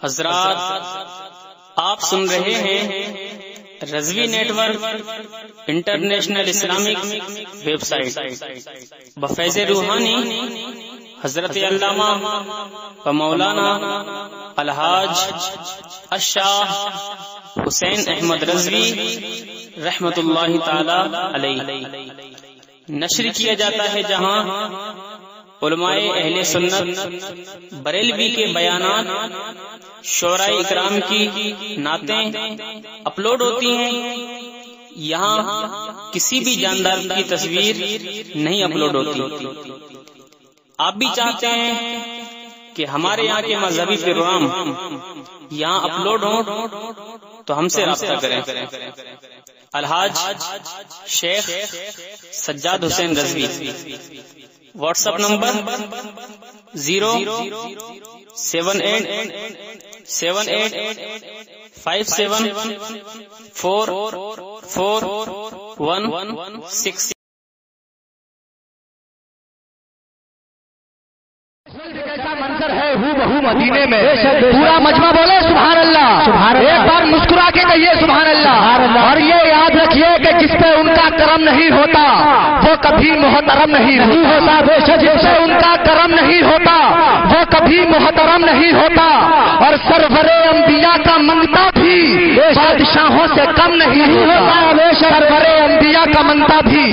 حضرات آپ سن رہے ہیں Rizvi network international Islamic website بفیض روحانی حضرت علامہ و مولانا الحاج الشاہ حسین احمد رضوی رحمت اللہ تعالی علیہ نشر کیا جاتا ہے، جہاں علماء اہل سنت بریلوی کے بیانات، شعراء اکرام کی نعتیں اپلوڈ ہوتی ہیں۔ یہاں کسی بھی جاندار کی تصویر نہیں اپلوڈ ہوتی۔ آپ بھی چاہتے ہیں کہ ہمارے یہاں کے مذہبی پروگرام یہاں اپلوڈ ہوں تو ہم سے رابطہ کریں۔ الحاج شیخ سجاد حسین رضوی، واٹس ایپ نمبر 07878574416۔ جیسا منظر ہے ہو بہو مدینے میں، پورا مجمع بولے سبحان اللہ، ایک بار مسکرا کے کہیے سبحان اللہ۔ اور یہ یاد رکھیے کہ جس پہ ان کا کرم نہیں ہوتا وہ کبھی محترم نہیں ہوتا، جس پہ ان کا کرم نہیں ہوتا وہ کبھی محترم نہیں ہوتا، اور سرور انبیاء کا منگتا بھی بادشاہوں سے کم نہیں ہوتا، سرور انبیاء کا منگتا بھی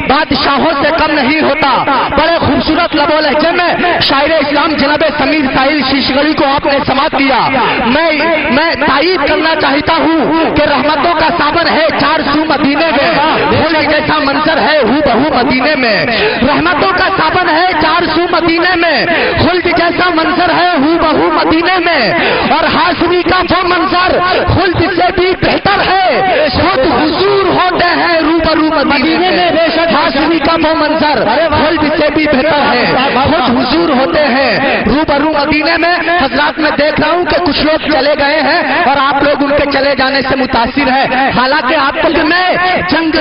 بادشاہوں سے کم نہیں ہوتا۔ بڑے خوبصورت لب و لہجے میں شاعر اسلام جناب سمیر ساحل شیشگڑھی کو آپ نے سماعت کیا۔ میں تائید کرنا چاہتا ہوں کہ رحمتوں کا صابر ہے چار سو مدینے میں، پھول جیسا منظر ہے ہو بہو مدینے میں۔ رحمتوں کا صابر ہے چار سو مدینے میں، خلد جیسا منظر ہے ہو بہو مدینے میں، اور ہاشمی کا وہ منظر خلد سے بھی بہتر ہے، خود حضور ہوتے ہیں روبرو مدینے میں۔ ہاشمی کا وہ منظر خلد سے بھی بہتر ہے، خود حضور ہوتے ہیں روبرو مدینے میں۔ حضرات میں دیکھ رہا ہوں کہ کچھ لوگ چلے گئے ہیں اور آپ لوگ ان کے چلے جانے سے متاثر ہیں، حالانکہ آپ کو جنگ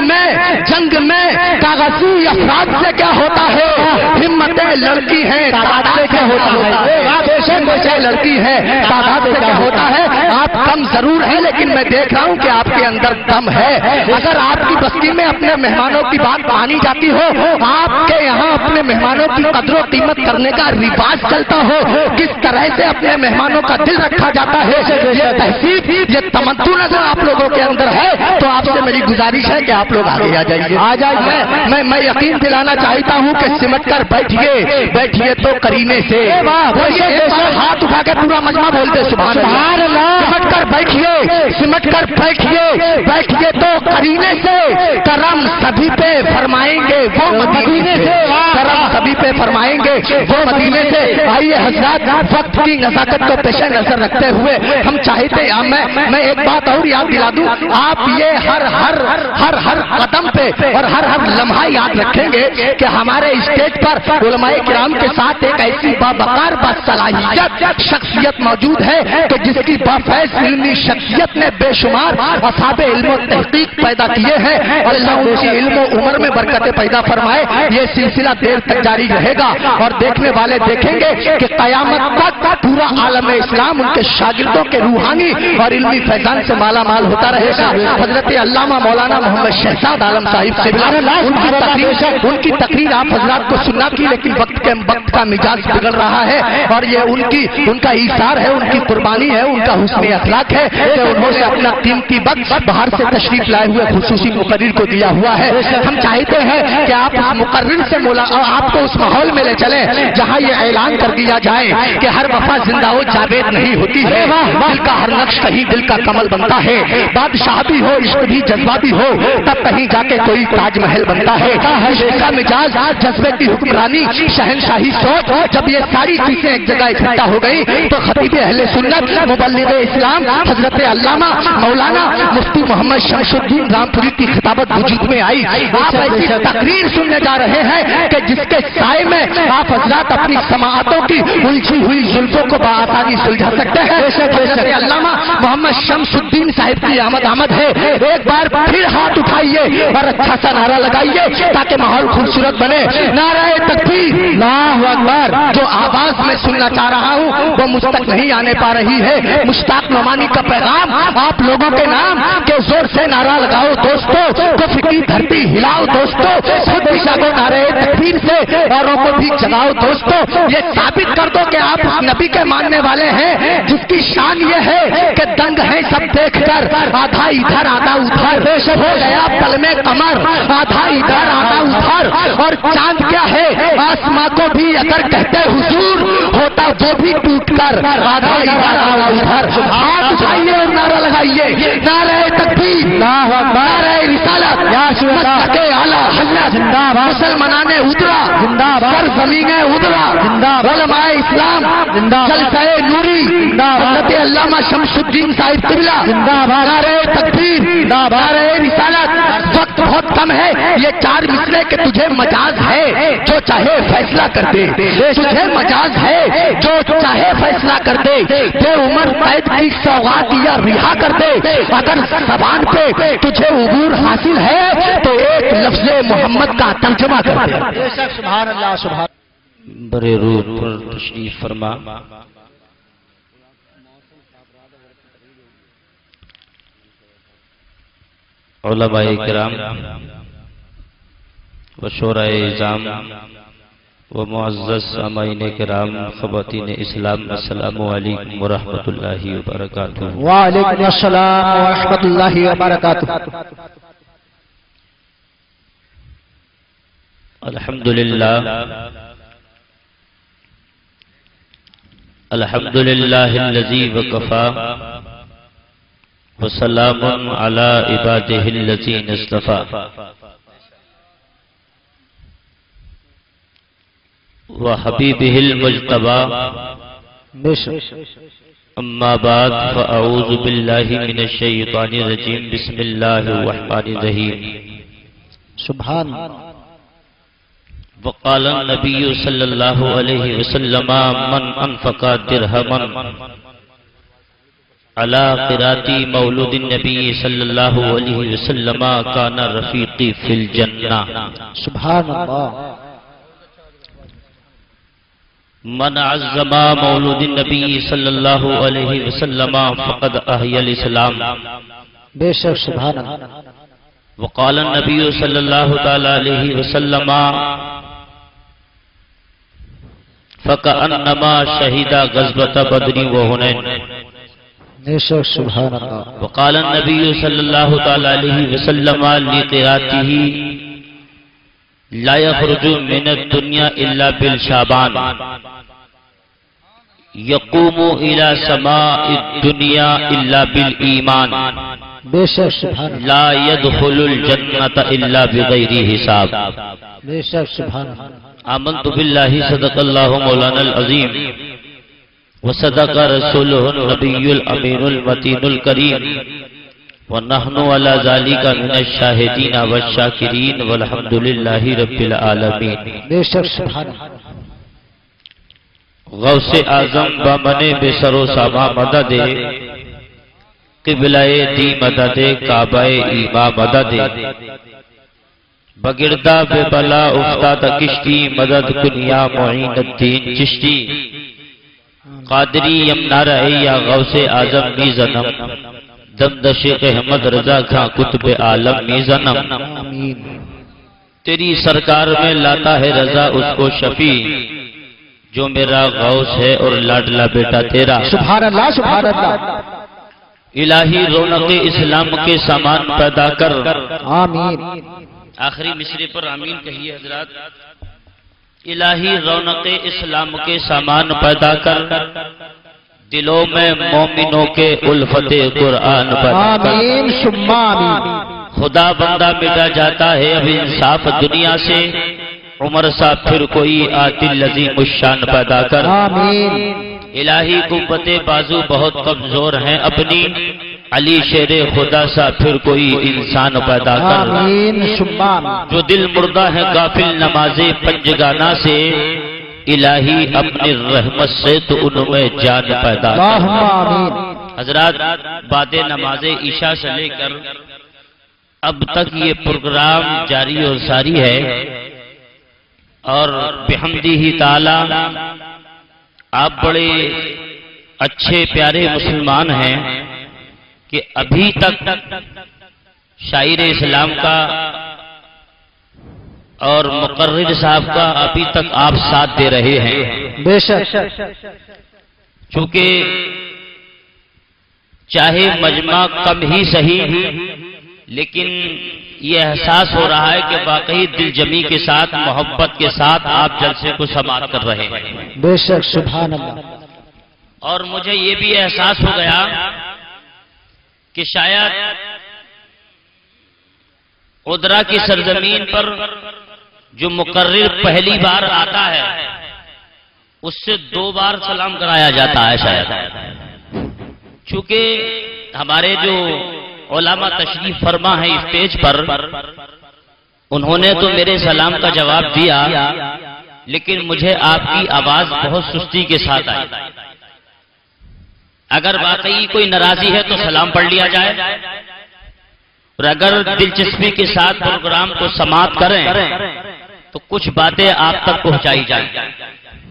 میں کاغذی افراد سے کیا ہوتا ہے، ہمتیں لڑکی ہیں تعداد سے کیا ہوتا ہے، لڑکی ہے تعداد سے کیا ہوتا ہے۔ آپ کم ضرور ہیں لیکن میں دیکھ رہا ہوں کہ آپ کے اندر دم ہے۔ اگر آپ کی بستی میں اپنے مہمانوں کی بات مانی جاتی ہو، آپ کے یہاں اپنے مہمانوں کی قدر و قیمت کرنے کا رواج چلتا ہو، کس طرح سے اپنے مہمانوں کا دل رکھا جاتا ہے، یہ تہذیب یہ تمدن اگر آپ لوگوں کے اندر ہے تو آپ سے میری گزارش ہے کہ آپ لوگ آگے آ جائیے۔ میں یقین دلانا چاہتا ہوں کہ سمٹ کر بیٹھیے تو کرینے سے، ہاتھ اٹھا کے پورا مجمع بولتے سبحان اللہ۔ سمٹ کر بیٹھیے تو کرینے سے، کرم سبھی پہ فرمائیں گے وہ مدینے سے، کرم سبھی پہ فرمائیں گے وہ مدینے سے۔ آئیے حضرات وقت کی نزاکت کو پیش نظر رکھتے ہوئے ہم چاہتے ہیں میں ایک بات اور یاد دلا دوں، آپ یہ ہر قدم پہ اور ہر لمحہ یاد رکھیں گے کہ ہمارے اسٹیج پر علماء کرام کے ساتھ ایک ایسی باوقار باصلاحیت شخصیت موجود ہے کہ جس کی بافیض علمی شخصیت نے بے شمار اصحاب علم و تحقیق پیدا کیے ہیں، اور اللہ ان کی علم و عمر میں برکتیں پیدا فرمائے۔ یہ سلسلہ دیر تک جاری رہے گا اور دیکھنے والے دیکھیں گے کہ قیامت تک پورا عالم اسلام ان کے شاگردوں کے روحانی اور علمی فیضان سے مالا مال ہوتا رہے گا۔ حضرت علامہ مولانا محمد شہزاد عالم صاحب سے ان کی تقریر آپ حضرات کو سننا کی، لیکن وقت کا مزاج بگڑ رہا ہے، اور یہ ان کا ایثار ہے، ان کی قربانی ہے، ان کا حسن اخلاق ہے کہ انہوں نے اپنا قیمتی وقت باہر سے تشریف لائے ہوئے خصوصی مقرر کو دیا ہوا ہے۔ ہم چاہتے ہیں کہ آپ مقرر سے آپ کو اس ماحول میں لے چلیں جہاں یہ اعلان کر دیا جائے کہ ہر وفا زندہ و جاوید نہیں ہوتی ہے، دل کا ہر نقش کہیں دل کا کمل بنتا ہے، بادشاہ بھی ہو عشق بھی جذبہ بھی ہو تب کہیں جا کے کوئی تاج محل بنتا ہے، عشق کا مزاج جذبے کی حکمرانی شہنشاہی سوچ، جب یہ ساری چیزیں ایک جگہ اکٹھا ہو گئی تو خطیب اہل سنت مبلغ اسلام حضرت علامہ مولانا مفتی محمد شمس الدین رامپوری کی خطابت وجود میں آئی. آپ ایسی تقریر سننے جا رہے ہیں کہ جس کے سائے میں آپ حضرات اپنی سماعتوں کی الجھی ہوئی زلفوں کو بآسانی سلجھا سکتے ہیں. حضرت علامہ محمد شمس الدین صاحب کی آمد ہے. ایک بار پھر ہاتھ اٹھائیے اور اچھا سا نعرہ لگائیے تاکہ ماحول خوبصورت بنے. نعرہ تکبیر، اللہ اکبر. جو آواز میں سننا چاہ رہا ہوں وہ مجھ تک نہیں آنے پا رہی ہے. مشتاق نعمانی کا پیغام آپ لوگوں کے نام کے زور سے نعرہ لگاؤ دوستو، کفر کی دھرتی ہلاؤ دوستو، خود بھی جاگو نعرہ تکبیر سے اوروں کو بھی جگاؤ دوستو. یہ ثابت کر دو کہ آپ اس نبی کے ماننے والے ہیں جس کی شان یہ ہے کہ دنگ ہیں سب دیکھ کر، آدھا ادھر آدھا ادھر ہو گیا پل میں کمر، آدھا ادھر آدھا ادھر. اور چاند کیا ہے آسماں کو بھی اگر کہتے حضور ہوتا وہ بھی ٹوٹ کر، آدھا ادھر آدھا ادھر. ہاتھ اٹھائیے اور نعرہ لگائیے نعرہ تکبیر، نعرہ رسالت، مسلک اعلیٰ زندہ باد، مسلمانان ادرا زندہ باد، زمین ادرا زندہ باد، علماء اسلام زندہ باد، جلسہ نوری زندہ باد، حضرت علامہ شمس الدین صاحب قبلہ زندہ باد، نعرہ تکبیر، نعرہ رسالت. وقت بہت کم ہے. یہ چار مصرے کہ تجھے مجاز ہے جو چاہے فیصلہ کر دے، تجھے مجاز ہے جو چاہے فیصلہ کر دے. بے عمر قید کی سوغات یا رہا کر دے. اگر زبان پہ تجھے عبور حاصل ہے تو ایک لفظ محمد کا ترجمہ کر دے. سبحان اللہ سبحان. برے روح پر تشریف فرما علماء کرام و شورائے اعظام و معزز سامعین کرام، خواتین اسلام، السلام علیکم ورحمۃ اللہ وبرکاتہ. وعلیکم السلام ورحمۃ اللہ وبرکاتہ. الحمدللہ الحمدللہ الذی وکفا وسلام علی عبادہ الذین اصطفیٰ وحبیبہ المجتبیٰ. اما بعد فاعوذ باللہ من الشیطان الرجیم. بسم اللہ الرحمن الرحیم. سبحان. وقال النبی صلی اللہ علیہ وسلم من انفق درہما علی قرات مولود النبی صلی اللہ علیہ وسلم کان رفیقی فی الجنہ. سبحان اللہ. من عظم مولود النبی صلی اللہ علیہ وسلم فقد احیی الاسلام. بے شک سبحان اللہ. وقال النبی صلی اللہ تعالی علیہ وسلم فکأنما شہد غزوۃ بدر وحنین. بے شک سبحان اللہ. وقال النبی صلی اللہ تعالی علیہ وسلم لقراته لا يخرج من الدنيا الا بالشعبان يقوم الى سماء الدنيا الا بالایمان. بے شک سبحان اللہ. لا يدخل الجنة الا بغیر حساب. بے شک سبحان اللہ. آمنت باللہ صدق اللہ مولانا العظیم وصدق رسولہ النبی الامین المتین الکریم ونحن علی ذالک من الشاہدین والشاکرین والحمدللہ رب العالمین. بے شک سبحان اللہ. غوث اعظم بامن بے سر و ساما مدد قبلہ دی مدد کعبہ ایما مدد بگردہ بے بلا افتاد کشتی مدد کنیا معین الدین چشتی قادری یمنا رہے یا غوث اعظم می زنم دمدش احمد رضا کھاں کتب عالم می زنم. تیری سرکار میں لاتا ہے رضا اس کو شفیع جو میرا غوث ہے اور لاڈلا بیٹا تیرا. سبحان اللہ سبحان اللہ. الہی رونق اسلام کے سامان پیدا کر. آمین. آخری مصرے پر آمین کہیے حضرات. الہی رونق اسلام کے سامان پیدا کر، دلوں میں مومنوں کے الفت قرآن پیدا کر. آمین ثم آمین. خدا بندہ مٹا جاتا ہے اب انصاف دنیا سے، عمر سا پھر کوئی آتی لذیم الشان پیدا کر. آمین. الہی قوت بازو بہت کمزور ہیں اپنی، علی شیر خدا سا پھر کوئی انسان پیدا کر، جو دل مردہ ہے غافل نماز پنجگانہ سے، الہی اپنی رحمت سے تو ان میں جان پیدا کر۔ حضرات، بعد نماز عشاء سے لے کر اب تک یہ پروگرام جاری اور ساری ہے، اور بحمدہ تعالی آپ بڑے اچھے پیارے مسلمان ہیں کہ ابھی تک شاعر اسلام کا اور مقرر صاحب کا ابھی تک آپ ساتھ دے رہے ہیں۔ بے شک، چونکہ چاہے مجمع کم ہی صحیح، لیکن یہ احساس ہو رہا ہے کہ واقعی دل جمی کے ساتھ، محبت کے ساتھ آپ جلسے کو سماعت کر رہے ہیں۔ بے شک، سبحان اللہ۔ اور مجھے یہ بھی احساس ہو گیا کہ شاید عذرا کی سرزمین پر جو مقرر پہلی بار آتا ہے اس سے 2 بار سلام کرایا جاتا ہے شاید، چونکہ ہمارے جو علماء تشریف فرما ہیں اسٹیج پر، انہوں نے تو میرے سلام کا جواب دیا، لیکن مجھے آپ کی آواز بہت سستی کے ساتھ آئی۔ اگر واقعی کوئی ناراضی ہے تو سلام پڑھ لیا جائے، اور اگر دلچسپی کے ساتھ پروگرام کو سماعت کریں تو کچھ باتیں آپ تک پہنچائی جائیں۔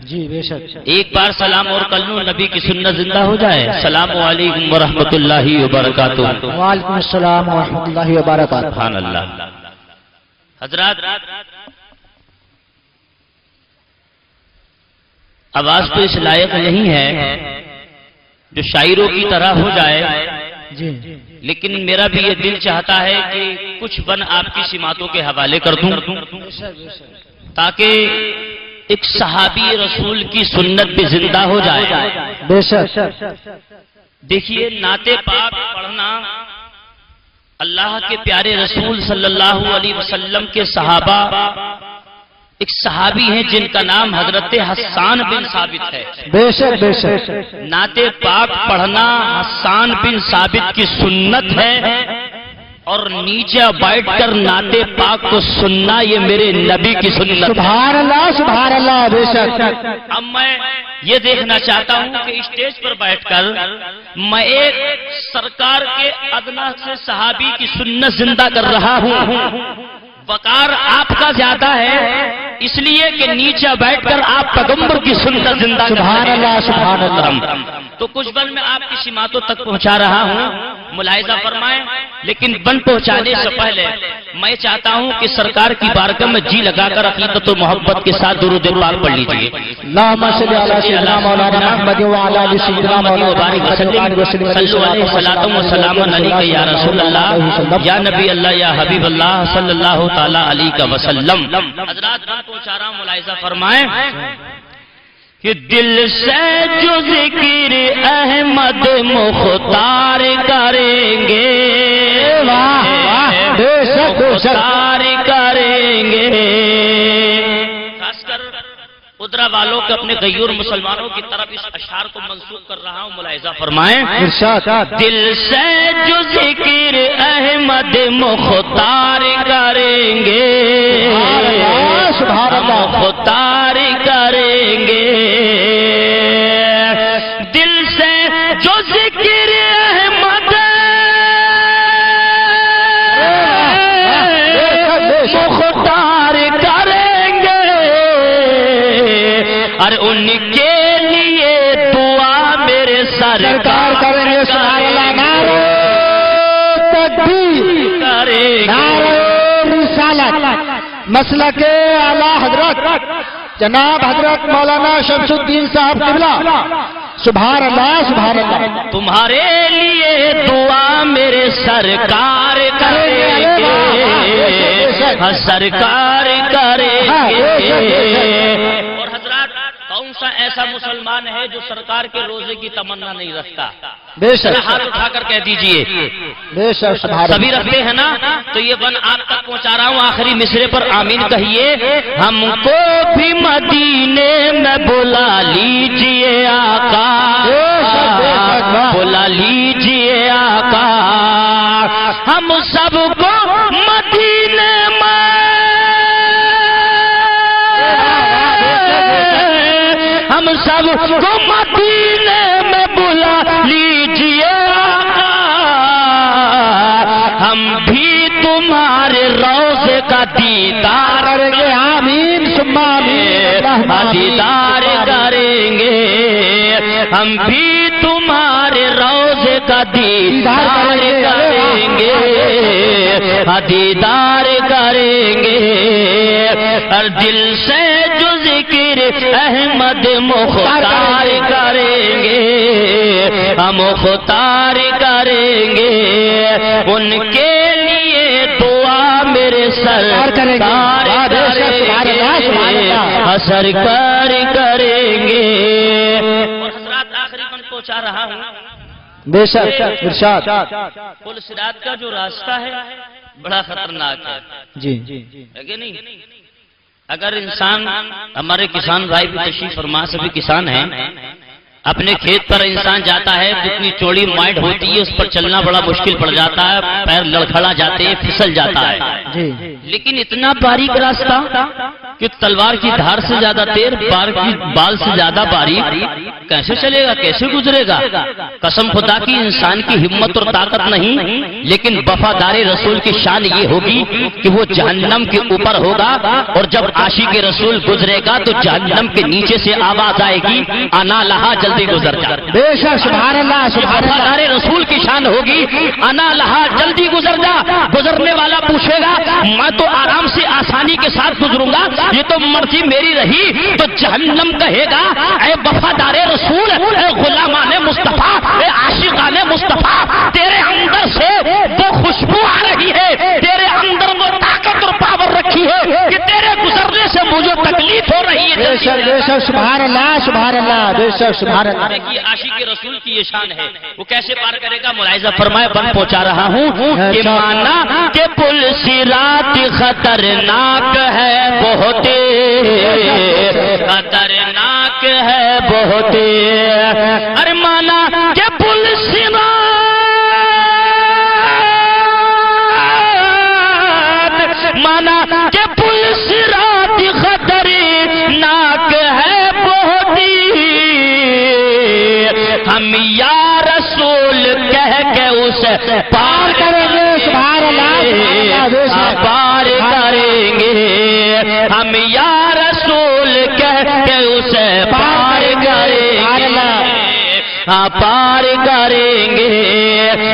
جی بے شک، ایک بار سلام اور کر لوں، نبی کی سنت زندہ ہو جائے۔ السلام علیکم ورحمۃ اللہ وبرکاتہ۔ وعلیکم السلام ورحمۃ اللہ وبرکاتہ۔ سبحان اللہ۔ حضرات، آواز تو اس لائق نہیں ہے جو شاعروں کی طرح ہو جائے، جی، لیکن میرا بھی یہ دل چاہتا ہے کہ کچھ بن آپ کی سماعتوں کے حوالے کر دوں، تاکہ ایک صحابی رسول کی سنت بھی زندہ ہو جائے۔ بے شک، دیکھیے، نعت پاک پڑھنا اللہ کے پیارے رسول صلی اللہ علیہ وسلم کے صحابہ، ایک صحابی ہیں جن کا نام حضرت حسان بن ثابت ہے۔ بے شک، بے شک، نعت پاک پڑھنا حسان بن ثابت کی سنت ہے، اور نیچے بیٹھ کر نعت پاک کو سننا یہ میرے نبی کی سنت ہے۔ سبحان اللہ، سبحان اللہ، بے شک۔ اب میں یہ دیکھنا چاہتا ہوں کہ اسٹیج پر بیٹھ کر میں ایک سرکار کے ادنا سے صحابی کی سنت زندہ کر رہا ہوں۔ وقار آپ کا زیادہ ہے، اس لیے کہ نیچے بیٹھ کر آپ پیغمبر کی سنت زندہ کر رہے ہیں۔ سبحان اللہ، سبحان اللہ۔ تو کچھ بن میں آپ کی سماعتوں تک پہنچا رہا ہوں، ملاحظہ فرمائیں، لیکن بن پہنچانے سے پہلے میں چاہتا ہوں کہ سرکار کی بارگاہ میں جی لگا کر عقیدت و محبت کے ساتھ درود پاک پڑھ لیجیے۔ اللہم صلی علی سیدنا مولانا محمد وعلی آل سیدنا مولانا صلو علیہ الصلاۃ والسلام علیک یا رسول اللہ، یا نبی اللہ، یا حبیب اللہ، صلی اللہ تعالی علیہ وسلم۔ حضرات، بن پہنچا رہا ہوں، ملاحظہ فرمائیں کہ دل سے جو ذکر احمد مختار کریں گے، مختار کریں گے، خاص کر ادرا والوں کے اپنے غیور مسلمانوں کی طرف اس اشعار کو منسوخ کر رہا ہوں، ملاحظہ فرمائیں۔ دل سے جو ذکر احمد مختار کریں گے، مختار کریں گے، دل سے جو ذکر احمد مختار کریں گے، اور ان کے لیے دعا میرے سرکار کریں گے، مسلک اعلی حضرت جناب حضرت مولانا شمس الدین صاحب قبلہ، سبحان اللہ، سبحان اللہ۔ تمہارے لیے دعا میرے سرکار کریں گے، سرکار کریں گے۔ اور حضرات، کون سا ایسا مسلمان ہے جو سرکار کے روزے کی تمنا نہیں رکھتا؟ بے شک ہاتھ اٹھا کر کہہ دیجئے۔ بے شک سبھی رکھتے ہیں نا؟ تو یہ بن آپ تک پہنچا رہا ہوں، آخری مصرے پر آمین کہیے۔ ہم کو بھی مدینے میں بلا لیجئے آقا، بلا لیجئے آقا، ہم سب کو مدینے میں، ہم سب کو مدینے میں بلا لیجئے آقا، ہم بھی تمہارے روضے کا دیدار کریں گے، آمین ثم آمین، دیدار کریں گے، ہم بھی تمہارے روضے کا دیدار کریں گے، دیدار کریں گے، ہر دل سے جو ذکر احمد مختار کریں گے، ہم مختار کریں گے، ان کے لیے دعا میرے سرکار کریں گے، سرکار کریں گے۔ اور حضرات آخری من پہنچا رہا ہوں، بے شک ارشاد۔ پل صراط کا جو راستہ ہے بڑا خطرناک ہے، جی ہے کہ نہیں؟ اگر انسان، ہمارے کسان بھائی بھی تشریف فرما، سبھی کسان ہیں، اپنے کھیت پر انسان جاتا ہے، جتنی چوڑی مائٹ ہوتی ہے اس پر چلنا بڑا مشکل پڑ جاتا ہے، پیر لڑکھڑا جاتے ہیں، پھسل جاتا ہے، لیکن اتنا باریک راستہ کہ تلوار کی دھار سے زیادہ تیر، بال سے زیادہ باریک، کیسے چلے گا، کیسے گزرے گا؟ قسم خدا کی انسان کی ہمت اور طاقت نہیں، لیکن وفادار رسول کی شان یہ ہوگی کہ وہ جہنم کے اوپر ہوگا، اور جب عاشق رسول گزرے گا تو جہنم کے نیچے سے آواز آئے گی، انا لہا جلدی گزر جا۔ بے شک سبحان اللہ سبحان اللہ، وفادار رسول کی شان ہوگی، انا لہا جلدی گزر جا۔ گزرنے والا پوچھے گا میں تو آرام سے آسانی کے ساتھ گزروں گا، یہ تو مرضی میری رہی، تو جہنم کہے گا اے وفادار رسول، اے غلامان مصطفیٰ، اے عاشقان مصطفیٰ، تیرے اندر سے وہ خوشبو آ رہی ہے، تیرے اندر وہ طاقت اور پاور رکھی ہے کہ تیرے گزرنے سے مجھے تکلیف ہو رہی ہے۔ بے شک سبحان اللہ سبحان اللہ، بے شک سبحان اللہ۔ عاشق رسول کی یہ شان ہے، وہ کیسے پار کرے گا؟ ملاحظہ فرمائے، بن پہنچا رہا ہوں کہ مانا کہ پل صراط خطرناک ہے بہت، خطرناک ہے بہت، ارے مانا کہ پل صراط، مانا کہ پل صراط خطرناک ہے بہت، ہم یا رسول کہہ کے اسے پار کریں گے، سبحان اللہ، پار کریں گے، ہم یا رسول کہہ کے اسے پار کریں گے، ہاں پار کریں گے،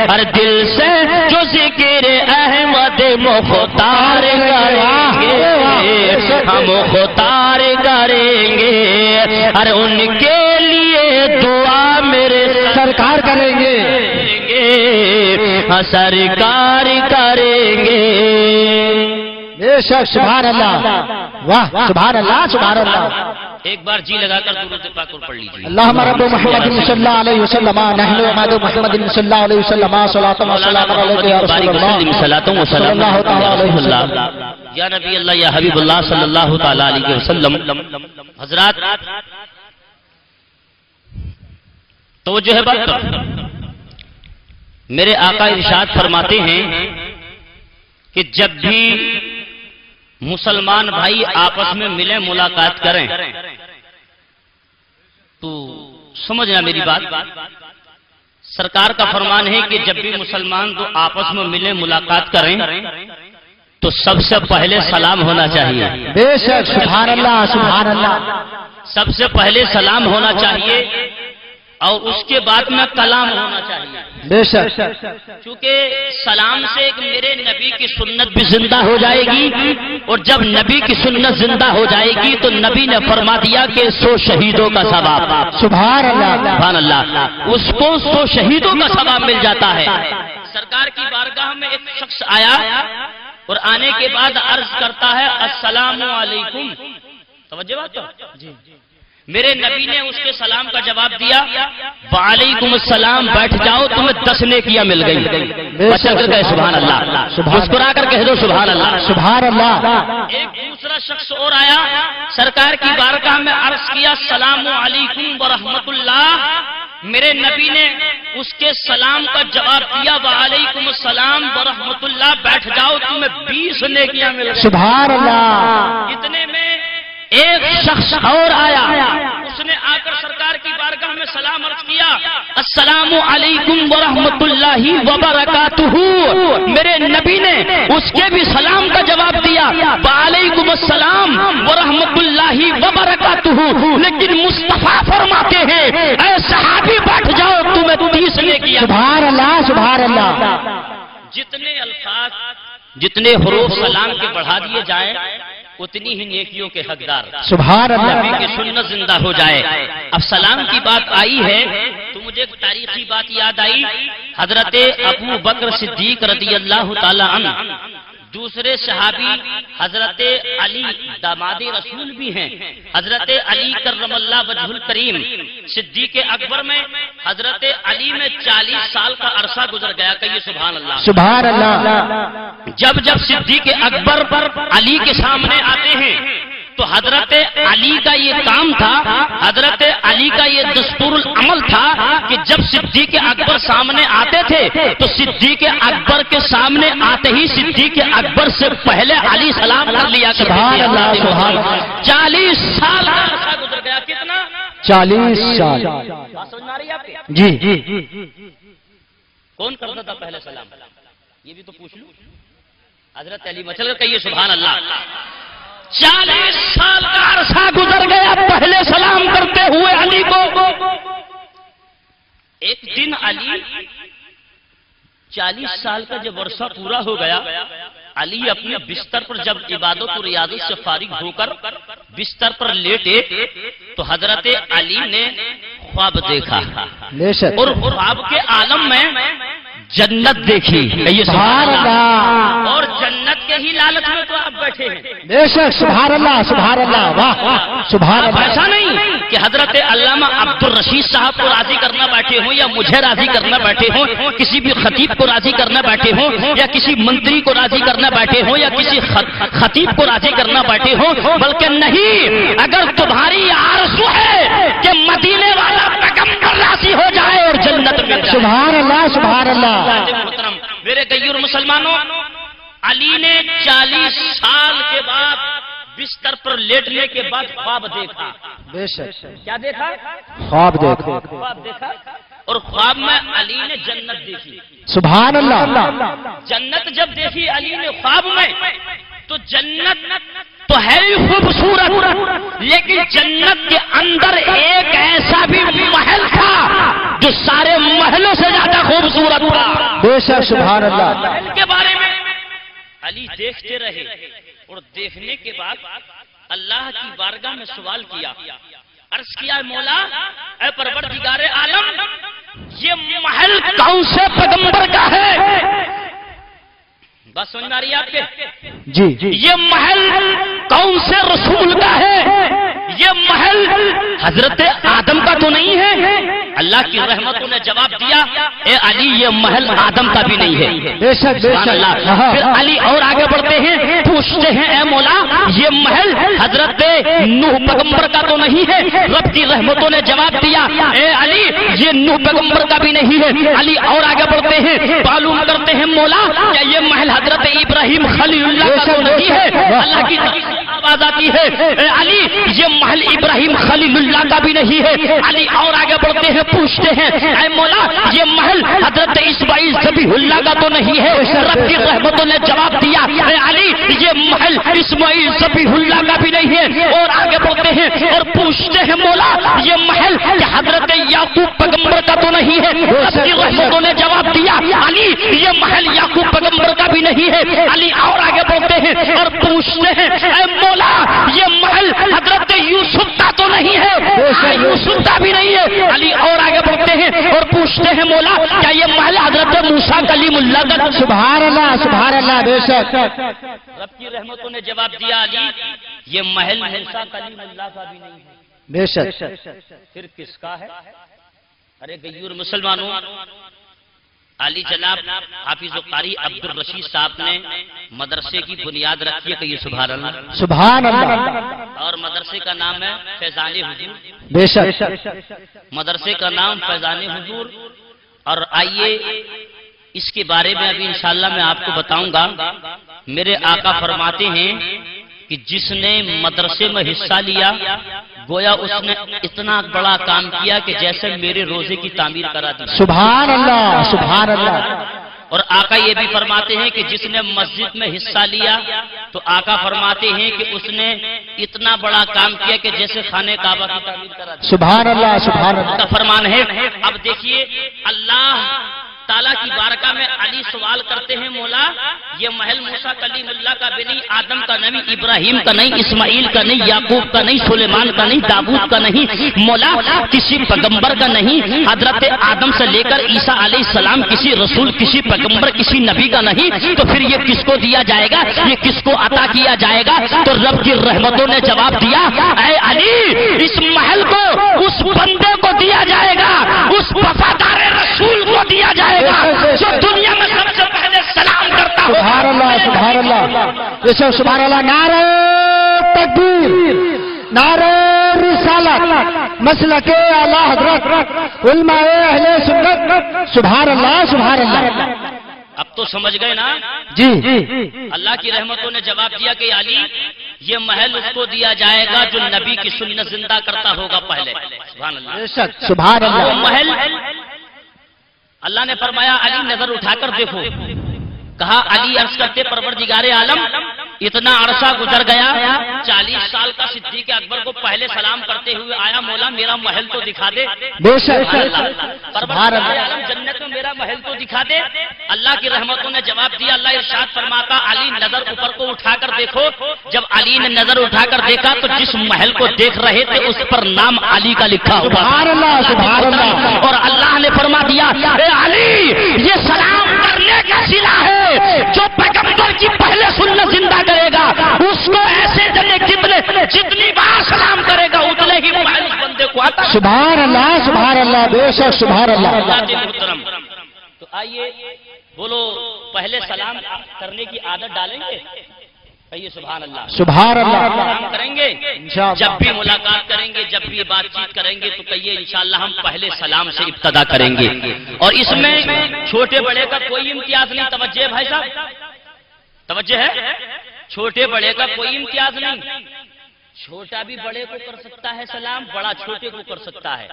ہر دل سے جو ذکر احمد مختار کریں گے، ہم مختار کریں گے، ہر ان کے لیے دعا میرے سرکار کریں گے، سرکار کریں گے۔ بے شک سبحان اللہ، واہ سبحان اللہ سبحان اللہ۔ ایک بار جی لگا کر درود پاک پر پڑھ لیجیے۔ اللہم رب محمد صلی اللہ علیہ وسلم، نحن عباد محمد صلی اللہ علیہ وسلم، صلاۃ و سلام علیک یا رسول اللہ، صلاۃ و سلام علیہ یا نبی اللہ یا حبیب اللہ صلی اللہ تعالی علیہ وسلم۔ حضرات توجہ ہے بات پر، میرے آقا ارشاد فرماتے ہیں کہ جب بھی مسلمان بھائی آپس میں ملیں، ملاقات کریں، تو سمجھنا میری بات، سرکار کا فرمان ہے کہ جب بھی مسلمان تو آپس میں ملیں، ملاقات کریں تو سب سے پہلے سلام ہونا چاہیے۔ بے شک سبحان اللہ سبحان اللہ، سب سے پہلے سلام ہونا چاہیے، اور اس کے بعد میں کلام ہونا چاہیے۔ بے شک، چونکہ سلام سے ایک میرے نبی کی سنت بھی زندہ ہو جائے گی، اور جب نبی کی سنت زندہ ہو جائے گی تو نبی نے فرما دیا کہ 100 شہیدوں کا ثواب، سبحان اللہ سبحان اللہ، اس کو 100 شہیدوں کا ثواب مل جاتا ہے۔ سرکار کی بارگاہ میں ایک شخص آیا اور آنے کے بعد عرض کرتا ہے السلام علیکم، توجہ بات جی، میرے نبی نے اس کے سلام کا جواب دیا، وعلیکم السلام، بیٹھ جاؤ، تمہیں 10 نیکیاں مل گئی۔ بچہ کر کہے سبحان اللہ، مسکرا کر کہہ دو سبحان اللہ، سبحان اللہ۔ ایک دوسرا شخص اور آیا، سرکار کی بارگاہ میں عرض کیا السلام علیکم ورحمۃ اللہ، میرے نبی نے اس کے سلام کا جواب دیا وعلیکم السلام ورحمۃ اللہ، بیٹھ جاؤ، تمہیں 20 نیکیاں مل گئی۔ سبحان اللہ۔ اتنے میں ایک شخص اور آیا، اس نے آ کر سرکار کی بارگاہ میں سلام عرض کیا السلام علیکم ورحمۃ اللہ وبرکاتہ، میرے نبی نے اس کے بھی سلام کا جواب دیا وعلیکم السلام ورحمۃ اللہ وبرکاتہ، لیکن مصطفیٰ فرماتے ہیں اے صحابی بیٹھ جاؤ، تمہیں 30 نیکیاں۔ سبحان اللہ، سبحان اللہ۔ جتنے الفاظ، جتنے حروف سلام کے بڑھا دیے جائیں اتنی ہی نیکیوں کے حقدار سبحان اللہ نبی کی سنت زندہ ہو جائے۔ اب سلام کی بات آئی ہے تو مجھے ایک تاریخی بات یاد آئی، حضرت ابو بکر صدیق رضی اللہ تعالی عنہ، دوسرے صحابی حضرت علی داماد رسول بھی ہیں، حضرت علی کرم اللہ وجہ الکریم، صدیق اکبر میں حضرت علی میں 40 سال کا عرصہ گزر گیا، کہیے سبحان اللہ، سبحان اللہ۔ جب جب صدیق اکبر پر علی کے سامنے آتے ہیں تو حضرت علی کا یہ کام تھا، حضرت علی کا یہ دستور العمل تھا کہ جب صدیق اکبر سامنے آتے تھے تو صدیق اکبر کے سامنے آتے ہی صدیق اکبر سے پہلے علی سلام کر لیا۔ سبحان اللہ، سبحان اللہ۔ 40 سال کا عرصہ گزر گیا، کتنا؟ 40 سال۔ سمجھ آ رہی ہے آپ کی؟ جی۔ کون کرتا تھا پہلے سلام؟ یہ بھی تو پوچھ لوں۔ حضرت علی مچل کر کہیے سبحان اللہ۔ 40 سال کا عرصہ گزر گیا پہلے سلام کرتے ہوئے علی کو۔ ایک دن علی 40 سال کا جب عرصہ پورا ہو گیا، علی اپنے بستر پر جب عبادت و ریاضت سے فارغ ہو کر بستر پر لیٹے تو حضرت علی نے خواب دیکھا، اور خواب کے عالم میں جنت دیکھی، سبحان اللہ، اور جنت کے ہی لالچ میں تو آپ بیٹھے ہیں۔ بے شک، سبحان اللہ، سبحان اللہ، واہ سبحان اللہ۔ ایسا نہیں کہ حضرت علامہ عبد الرشید صاحب کو راضی کرنا بیٹھے ہوں یا مجھے راضی کرنا بیٹھے ہوں، کسی بھی خطیب کو راضی کرنا بیٹھے ہوں یا کسی منتری کو راضی کرنا بیٹھے ہوں یا کسی خطیب کو راضی کرنا بیٹھے ہوں، بلکہ نہیں، اگر تمہاری آرزو ہے کہ مدینے والا پیغمبر راضی ہو جائے اور جنت میں جائے، سبحان اللہ، سبحان اللہ۔ محترم میرے غیر مسلمانوں، علی نے 40 سال کے بعد بستر پر لیٹنے کے بعد خواب دیکھا۔ بے شک، کیا دیکھا؟ خواب دیکھا، خواب دیکھا، اور خواب میں علی نے جنت دیکھی، سبحان اللہ۔ جنت جب دیکھی علی نے خواب میں تو جنت تو ہے ہی خوبصورت، لیکن جنت کے اندر ایک ایسا بھی محل تھا جو سارے محلوں سے زیادہ خوبصورت تھا۔ بے شک، سبحان اللہ۔ محل کے بارے میں علی دیکھتے رہے، اور دیکھنے کے بعد اللہ کی بارگاہ میں سوال کیا، عرض کیا مولا، اے پروردگار عالم، یہ محل کون سے پیغمبر کا ہے؟ بات سمجھ میں آ رہی ہے آپ کے؟ جی۔ یہ محل کون سے رسول کا ہے؟ یہ محل حضرت آدم کا تو نہیں ہے؟ اللہ کی رحمتوں نے جواب دیا، اے علی یہ محل آدم کا بھی نہیں ہے۔ بے شک، بے شک۔ پھر علی اور آگے بڑھتے ہیں، پوچھتے ہیں اے مولا یہ محل حضرت نوح پیغمبر کا تو نہیں ہے؟ رب کی رحمتوں نے جواب دیا، اے علی یہ نوح پیغمبر کا بھی نہیں ہے۔ علی اور آگے بڑھتے ہیں، معلوم کرتے ہیں مولا کیا یہ محل حضرت ابراہیم خلیل اللہ کا تو نہیں ہے؟ اللہ کی آواز آتی ہے، اے علی یہ محل ابراہیم خلیل اللہ کا بھی نہیں ہے۔ علی اور آگے بڑھتے ہیں، پوچھتے ہیں اے مولا یہ محل حضرت اسماعیل ذبیح اللہ کا تو نہیں ہے؟ رب کی رحمتوں نے جواب دیا، اے علی یہ محل اسماعیل ذبیح اللہ کا بھی نہیں ہے۔ اور آگے بڑھتے ہیں اور پوچھتے ہیں مولا یہ محل حضرت یعقوب پیغمبر کا تو نہیں ہے؟ رب کی رحمتوں نے جواب دیا، علی یہ محل یعقوب پیغمبر کا بھی نہیں ہے۔ علی اور آگے بڑھتے ہیں اور پوچھتے ہیں اے مولا یہ محل حضرت یوسف کا تو نہیں ہے؟ یوسف کا بھی نہیں ہے۔ علی اور آگے بڑھتے ہیں اور پوچھتے ہیں مولا کیا یہ محل حضرت موسیٰ کلیم اللہ کا؟ سبحان اللہ، سبحان اللہ، بے شک۔ رب کی رحمتوں نے جواب دیا، علی یہ محل موسیٰ کلیم اللہ کا بھی نہیں ہے۔ بے شک پھر کس کا ہے؟ ارے غیور مسلمانوں، علی جناب حافظ قاری عبد الرشید صاحب نے مدرسے کی بنیاد رکھی ہے، کہیے سبحان اللہ، سبحان اللہ، اور مدرسے کا نام ہے فیضان حضور، بے شک مدرسے کا نام فیضان حضور۔ اور آئیے اس کے بارے میں ابھی انشاءاللہ میں آپ کو بتاؤں گا۔ میرے آقا فرماتے ہیں کہ جس نے مدرسے میں حصہ لیا گویا اس نے اتنا بڑا کام کیا کہ جیسے میرے روزے کی تعمیر کرا دی۔ سبحان اللہ، سبحان اللہ۔ اور آقا یہ بھی فرماتے ہیں کہ جس نے مسجد میں حصہ لیا تو آقا فرماتے ہیں کہ اس نے اتنا بڑا کام کیا کہ جیسے خانہ کعبہ کی تعمیر کرا دی۔ سبحان اللہ، سبحان اللہ کا فرمان ہے۔ اب دیکھیے اللہ تعالیٰ کی بارگاہ میں علی سوال کرتے ہیں، مولا یہ محل موسیٰ کلیم اللہ کا بھی نہیں، آدم کا نہیں، ابراہیم کا نہیں، اسماعیل کا نہیں، یعقوب کا نہیں، سلیمان کا نہیں، داؤد کا نہیں، مولا کسی پیغمبر کا نہیں، حضرت آدم سے لے کر عیسیٰ علیہ السلام کسی رسول، کسی پیغمبر، کسی نبی کا نہیں، تو پھر یہ کس کو دیا جائے گا، یہ کس کو عطا کیا جائے گا؟ تو رب کی رحمتوں نے جواب دیا، اے علی اس محل کو اس بندے کو دیا جائے گا، اس وفادار رسول کو دیا جائے گا جو دنیا میں سب سے پہلے سلام کرتا ہو۔ سبحان اللہ، سبحان اللہ، سبحان اللہ، نعرہ تکبیر، نعرہ رسالت، مسلک اعلی حضرت علماء اہل سنت، سبحان اللہ، سبحان اللہ۔ اب تو سمجھ گئے نا جی، اللہ کی رحمتوں نے جواب دیا کہ علی یہ محل اس کو دیا جائے گا جو نبی کی سنت زندہ کرتا ہوگا پہلے۔ سبحان اللہ، سبحان وہ اللہ۔ محل اللہ نے فرمایا علی نظر اٹھا کر دیکھو، کہا علی عرض کرتے پروردگار عالم اتنا عرصہ گزر گیا، 40 سال کا صدیق اکبر کو پہلے سلام کرتے ہوئے آیا، مولا میرا محل تو دکھا دے۔ بے شک، پروردگار عالم جنت میں میرا محل تو دکھا دے۔ اللہ کی رحمتوں نے جواب دیا، اللہ ارشاد فرماتا علی نظر اوپر کو اٹھا کر دیکھو۔ جب علی نے نظر اٹھا کر دیکھا تو جس محل کو دیکھ رہے تھے اس پر نام علی کا لکھا ہوا۔ سبحان اللہ، سبحان اللہ۔ اور اللہ نے فرما دیا، اے علی یہ سلام کرنے کا صلہ ہے، جو پیغمبر کی پہلے سنت زندہ کرے گا اس کو ایسے جتنی بار سلام کرے گا اتنے ہی محل بندے کو آتا۔ سبحان اللہ، سبحان اللہ، بے شک، سبحان اللہ۔ محترم تو آئیے بولو پہلے سلام کرنے کی عادت ڈالیں گے، کہیے سبحان اللہ، سبحان اللہ۔ سلام کریں گے انشاءاللہ۔ جب بھی ملاقات کریں گے، جب بھی بات چیت کریں گے تو کہیے انشاءاللہ ہم پہلے سلام سے ابتدا کریں گے۔ اور اس میں چھوٹے بڑے کا کوئی امتیاز نہیں، توجہ ہے بھائی صاحب، توجہ ہے، چھوٹے بڑے کا کوئی امتیاز نہیں، چھوٹا بھی بڑے کو کر سکتا ہے سلام، بڑا چھوٹے کو کر سکتا ہے،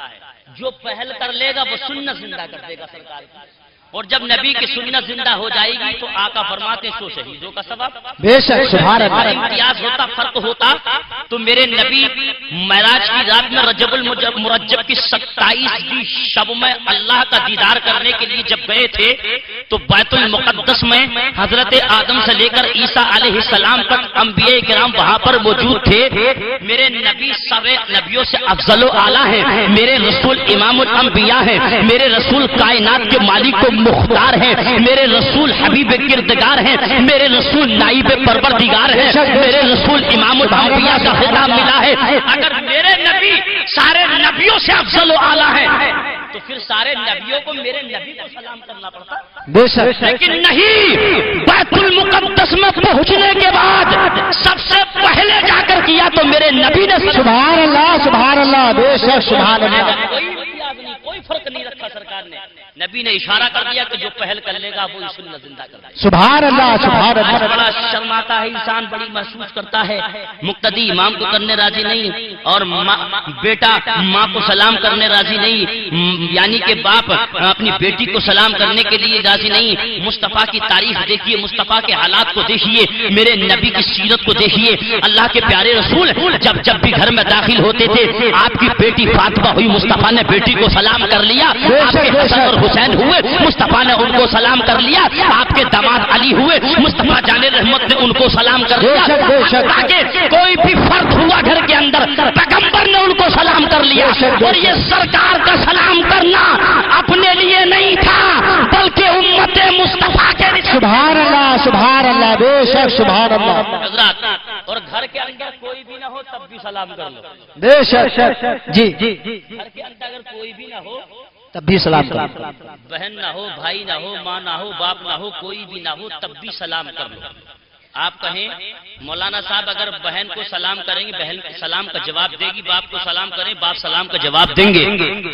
جو پہل کر لے گا وہ سنت زندہ کر دے گا سرکار کی۔ اور جب نبی کی سنت زندہ ہو جائے گی تو آقا فرماتے ہیں سو شہیدوں کا ثواب۔ بے شک، سبحان اللہ۔ امتیاز ہوتا، فرق ہوتا تو میرے نبی معراج کی رات میں رجب المرجب کی 27ویں شب میں اللہ کا دیدار کرنے کے لیے جب گئے تھے تو بیت المقدس میں حضرت آدم سے لے کر عیسیٰ علیہ السلام تک انبیاء کرام وہاں پر موجود تھے۔ میرے نبی سارے نبیوں سے افضل و اعلیٰ ہیں، میرے رسول امام الانبیاء ہیں، میرے رسول کائنات کے مالک کو مختار ہیں، میرے رسول حبیب کردگار ہیں، میرے رسول نائب پروردگار ہیں، میرے رسول امام الانبیاء کا خطاب ملا ہے۔ اگر میرے نبی سارے نبیوں سے افضل و اعلیٰ ہیں تو پھر سارے نبیوں کو میرے نبی کو سلام کرنا پڑتا، بے شک، لیکن نہیں، بیت المقدس میں پہنچنے کے بعد سب سے پہلے جا کر کیا تو میرے نبی نے سبحان اللہ، سبحان اللہ، بے شک، سبحان اللہ۔ کوئی امتیاز نہیں، کوئی فرق نہیں رکھا سرکار نے، نبی نے اشارہ کر دیا کہ جو پہل کر لے گا وہ سنت زندہ کر دے گا۔ سبحان اللہ، سبحان آج اللہ۔ بڑا شرماتا ہے انسان، بڑی محسوس کرتا ہے مقتدی امام کو کرنے راضی نہیں، اور بیٹا ماں کو سلام کرنے راضی نہیں، یعنی کہ باپ اپنی بیٹی کو سلام کرنے کے لیے راضی نہیں۔ مصطفیٰ کی تعریف دیکھیے، مصطفیٰ کے حالات کو دیکھیے، میرے نبی کی سیرت کو دیکھیے۔ اللہ کے پیارے رسول جب بھی گھر میں داخل ہوتے تھے آپ کی بیٹی فاطمہ ہوئی، مصطفیٰ نے بیٹی کو سلام کر لیا، آپ کے حسن اور حسین ہوئے، مصطفیٰ نے ان کو سلام کر لیا، آپ کے داماد علی ہوئے، مصطفیٰ جان رحمت نے ان کو سلام کر لیا، تاکہ کوئی بھی فرد ہوا گھر کے اندر پیغمبر نے ان کو سلام کر لیا۔ اور یہ سرکار کا سلام کرنا اپنے لیے نہیں تھا بلکہ امت مصطفیٰ کے لیے۔ سبحان اللہ، سبحان اللہ، بے شک، سبحان اللہ۔ حضرات اور گھر کے اندر کوئی بھی نہ ہو ہو تب بھی سلام کر لو. بے شک جی گھر کے اندر اگر کوئی بھی نہ ہو تب بھی سلام کرو. بہن نہ ہو، بھائی نہ ہو، ماں نہ ہو، باپ نہ ہو، کوئی بھی نہ ہو تب بھی سلام کر لو. آپ کہیں مولانا صاحب اگر بہن کو سلام کریں گے بہن سلام کا جواب دے گی، باپ کو سلام کریں باپ سلام کا جواب دیں گے،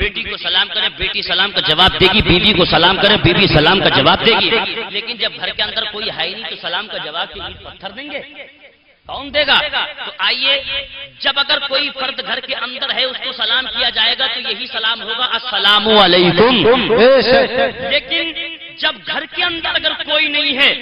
بیٹی کو سلام کریں بیٹی سلام کا جواب دے گی، بیوی کو سلام کریں بیوی سلام کا جواب دے گی. لیکن جب گھر کے اندر کوئی ہے ہی نہیں تو سلام کا جواب کے لیے پتھر دیں گے؟ کون دے گا؟ تو آئیے جب اگر کوئی فرد گھر کے اندر ہے اس کو سلام کیا جائے گا تو یہی سلام ہوگا السلام علیکم. لیکن جب گھر کے اندر اگر کوئی نہیں ہے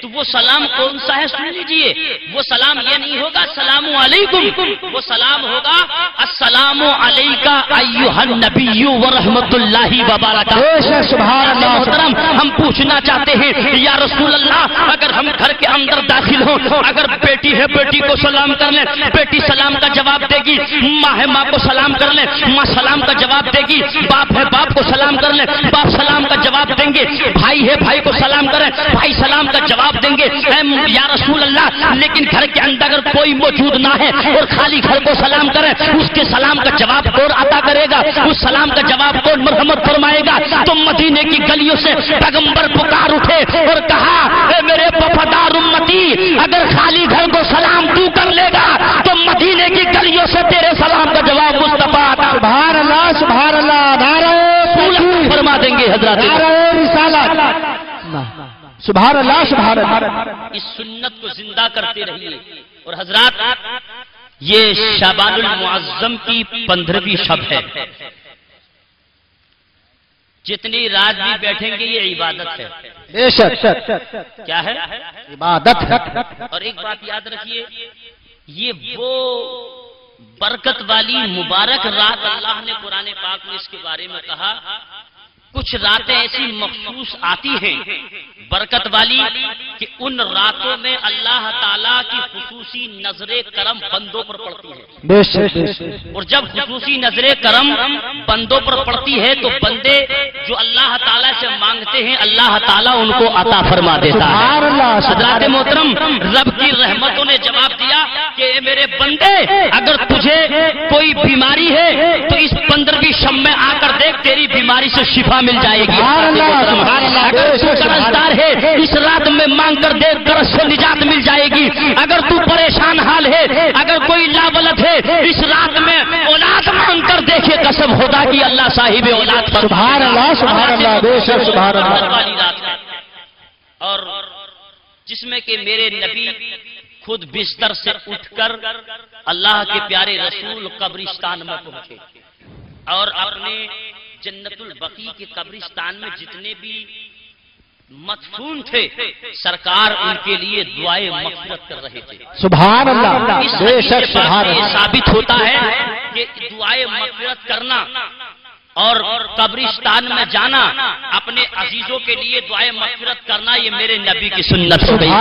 تو وہ سلام کون سا ہے سن لیجیے. وہ سلام یہ نہیں ہوگا السلام علیکم، وہ سلام ہوگا السلام علیکہ ایھا النبی ورحمۃ اللہ وبرکاتہ. سبحان اللہ. محترم ہم پوچھنا چاہتے ہیں یا رسول اللہ اگر ہم گھر کے اندر داخل ہوں اگر بیٹی ہے بیٹی کو سلام کر لیں بیٹی سلام کا جواب دے گی، ماں ہے ماں کو سلام کر لیں ماں سلام کا جواب دے گی، باپ ہے باپ کو سلام کر لیں باپ سلام کا جواب دیں گے، بھائی ہے بھائی کو سلام کریں بھائی سلام کا جواب دیں گے. یا رسول اللہ لیکن گھر کے اندر اگر کوئی موجود نہ ہے اور خالی گھر کو سلام کریں اس کے سلام کا جواب کون عطا کرے گا؟ اس سلام کا جواب کون مرحمت فرمائے گا؟ تو مدینے کی گلیوں سے پیغمبر پکار اٹھے اور کہا اے میرے وفادار امتی اگر خالی گھر کو سلام تو کر لے گا تو مدینے کی گلیوں سے تیرے سلام کا جواب مصطفیٰ سبحان اللہ سبحان اللہ. نعرہ فرما دیں گے حضرات. سبحان اللہ سبحان اللہ. اس سنت کو زندہ کرتے رہیے. اور حضرات یہ شعبان المعظم کی 15ویں شب ہے. جتنی رات بھی بیٹھیں گے یہ عبادت ہے. بے شک کیا ہے؟ عبادت. اور ایک بات یاد رکھیے یہ وہ برکت والی مبارک رات اللہ نے قرآن پاک میں اس کے بارے میں کہا کچھ راتیں ایسی مخصوص آتی ہیں برکت والی کہ ان راتوں میں اللہ تعالیٰ کی خصوصی نظر کرم بندوں پر پڑتی ہے. اور جب خصوصی نظر کرم بندوں پر پڑتی ہے تو بندے جو اللہ تعالیٰ سے مانگتے ہیں اللہ تعالیٰ ان کو عطا فرما دیتا ہے. حضرات محترم رب کی رحمتوں نے جواب دیا کہ اے میرے بندے اگر تجھے کوئی بیماری ہے تو اس 15ویں شب میں آ کر دیکھ تیری بیماری سے شفا مل جائے گی. اگر تو قرضدار ہے اس رات میں مانگ کر دیکھ قرض سے نجات مل جائے گی. اگر تو پریشان حال ہے اگر کوئی لاولد ہے اس رات میں اولاد مانگ کر دیکھے قسم خدا کی اللہ صاحب اولاد پر. سبحان اللہ سبحان اللہ. بے شک سبحان اللہ. اور جس میں کہ میرے نبی خود بستر سے اٹھ کر اللہ کے پیارے رسول قبرستان میں پہنچے اور اپنے جنت البقیع کے قبرستان میں جتنے بھی مدفون تھے سرکار ان کے لیے دعائیں مغفرت کر رہے تھے. سبحان اللہ. بے شک سبحان اللہ. ثابت ہوتا ہے کہ دعائیں مغفرت کرنا اور قبرستان میں جانا اپنے عزیزوں کے لیے دعائیں مغفرت کرنا یہ میرے نبی کی سنت ہو گئی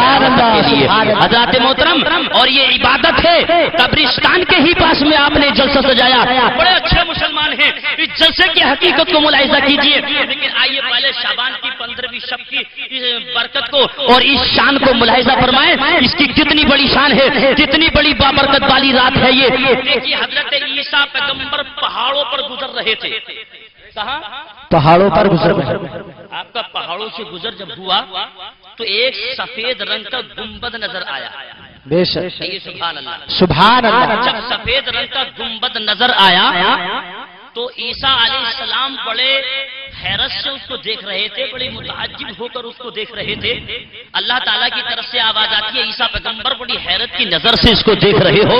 حضرات محترم. اور یہ عبادت ہے. قبرستان کے ہی پاس میں آپ نے جلسہ سجایا. بڑے اچھے مسلمان ہیں اس جلسے کی حقیقت کو ملاحظہ کیجئے. لیکن آئیے پہلے شعبان کی 15ویں شب کی برکت کو اور اس شان کو ملاحظہ فرمائیں. اس کی کتنی بڑی شان ہے کتنی بڑی بابرکت والی رات ہے یہ. دیکھیے حضرت عیسیٰ پیغمبر پہاڑوں پر گزر رہے تھے. کہاں؟ پہاڑوں پر گزر رہے. آپ کا پہاڑوں سے گزر جب ہوا تو ایک سفید رنگ کا گنبد نظر آیا. بے شک سبحان اللہ سبحان اللہ. جب سفید رنگ کا گنبد نظر آیا تو عیسیٰ علیہ السلام بڑے حیرت سے اس کو دیکھ رہے تھے بڑے متعجب ہو کر اس کو دیکھ رہے تھے. اللہ تعالیٰ کی طرف سے آواز آتی ہے عیسیٰ پیغمبر بڑی حیرت کی نظر سے اس کو دیکھ رہے ہو.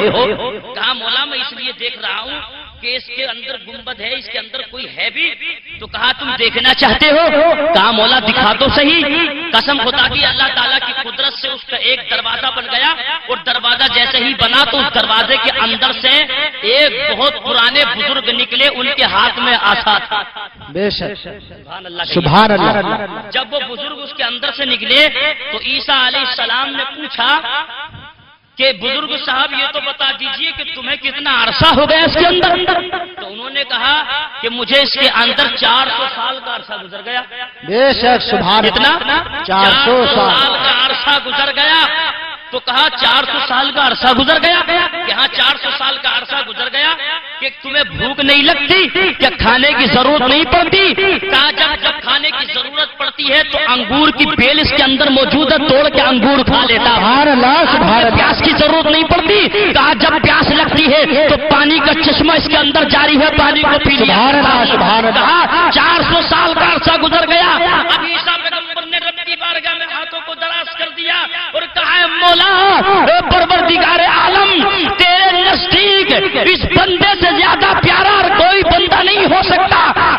کہا مولا میں اس لیے دیکھ رہا ہوں کہ اس کے اندر گنبد ہے اس کے اندر کوئی ہے بھی. تو کہا تم دیکھنا چاہتے ہو؟ کہا مولا دکھا تو صحیح. قسم خدا کی اللہ تعالیٰ کی قدرت سے اس کا ایک دروازہ بن گیا اور دروازہ جیسے ہی بنا تو اس دروازے کے اندر سے ایک بہت پرانے بزرگ نکلے ان کے ہاتھ میں عصا تھا. بے شک سبحان اللہ. سبحان اللہ. جب وہ بزرگ اس کے اندر سے نکلے تو عیسیٰ علیہ السلام نے پوچھا کہ بزرگ صاحب یہ تو بتا دیجئے کہ تمہیں کتنا عرصہ ہو گیا اس کے اندر؟ تو انہوں نے کہا کہ مجھے اس کے اندر 400 سال کا عرصہ گزر گیا. بے شک سبحان. کتنا؟ 400 سال کا عرصہ گزر گیا. تو کہا 400 سال کا عرصہ گزر گیا. یہاں 400 سال کا عرصہ گزر گیا کہ تمہیں بھوک نہیں لگتی، کیا کھانے کی ضرورت نہیں پڑتی؟ کہا جب کھانے کی ضرورت پڑتی ہے تو انگور کی بیل اس کے اندر موجود ہے، توڑ کے انگور کھا لیتا. پیاس کی ضرورت نہیں پڑتی. کہا جب پیاس لگتی ہے تو پانی کا چشمہ اس کے اندر جاری ہے، پانی کو پی لیا. کہا 400 سال کا عرصہ گزر گیا. اب عیسیٰ پیغمبر نے رب کی بارگاہ میں ہاتھوں کو دراز کر دیا اور کہا ہے مولا پروردگار عالم، تیرے نزدیک اس بندے سے زیادہ پیارا اور کوئی بندہ نہیں ہو سکتا،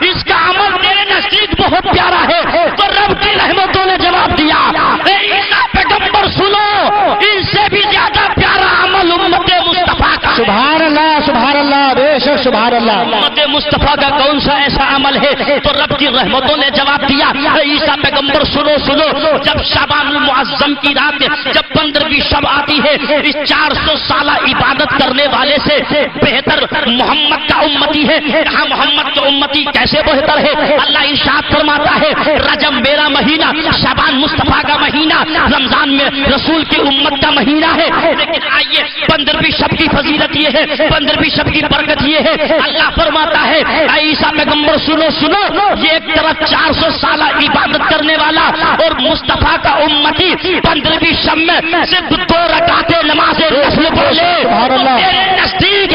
اس کا عمل تیرے نزدیک بہت پیارا ہے. تو رب کی رحمتوں نے جواب دیا، اے عیسیٰ پیغمبر سنو، ان سے بھی زیادہ پیارا عمل امت مصطفیٰ کا. سبحان اللہ سبحان اللہ، بے شک سبحان اللہ. امت مصطفیٰ کا کون سا ایسا عمل ہے؟ تو رب کی رحمتوں نے جواب دیا، اے عیسیٰ پیغمبر سنو سنو، جب شعبان المعظم کی رات، جب 15ویں شب آتی ہے، اس 400 سالہ عبادت کرنے والے سے بہتر محمد کا امتی ہے. کہاں محمد کا امتی کیسے بہتر ہے؟ اللہ ارشاد فرماتا ہے، رجب میرا مہینہ، شعبان مصطفیٰ کا مہینہ، رمضان میں رسول کی امت کا مہینہ ہے. لیکن آئیے 15ویں شب کی فضیلت یہ ہے، 15ویں شب کی برکت یہ ہے، اللہ فرماتا ہے اے عیسیٰ پیغمبر سنو سنو، یہ ایک طرف 400 سالہ عبادت کرنے والا اور مصطفیٰ کا امتی 15ویں شب میں صرف 2 رکعتیں نماز نفل پڑھ لے، تیرے نزدیک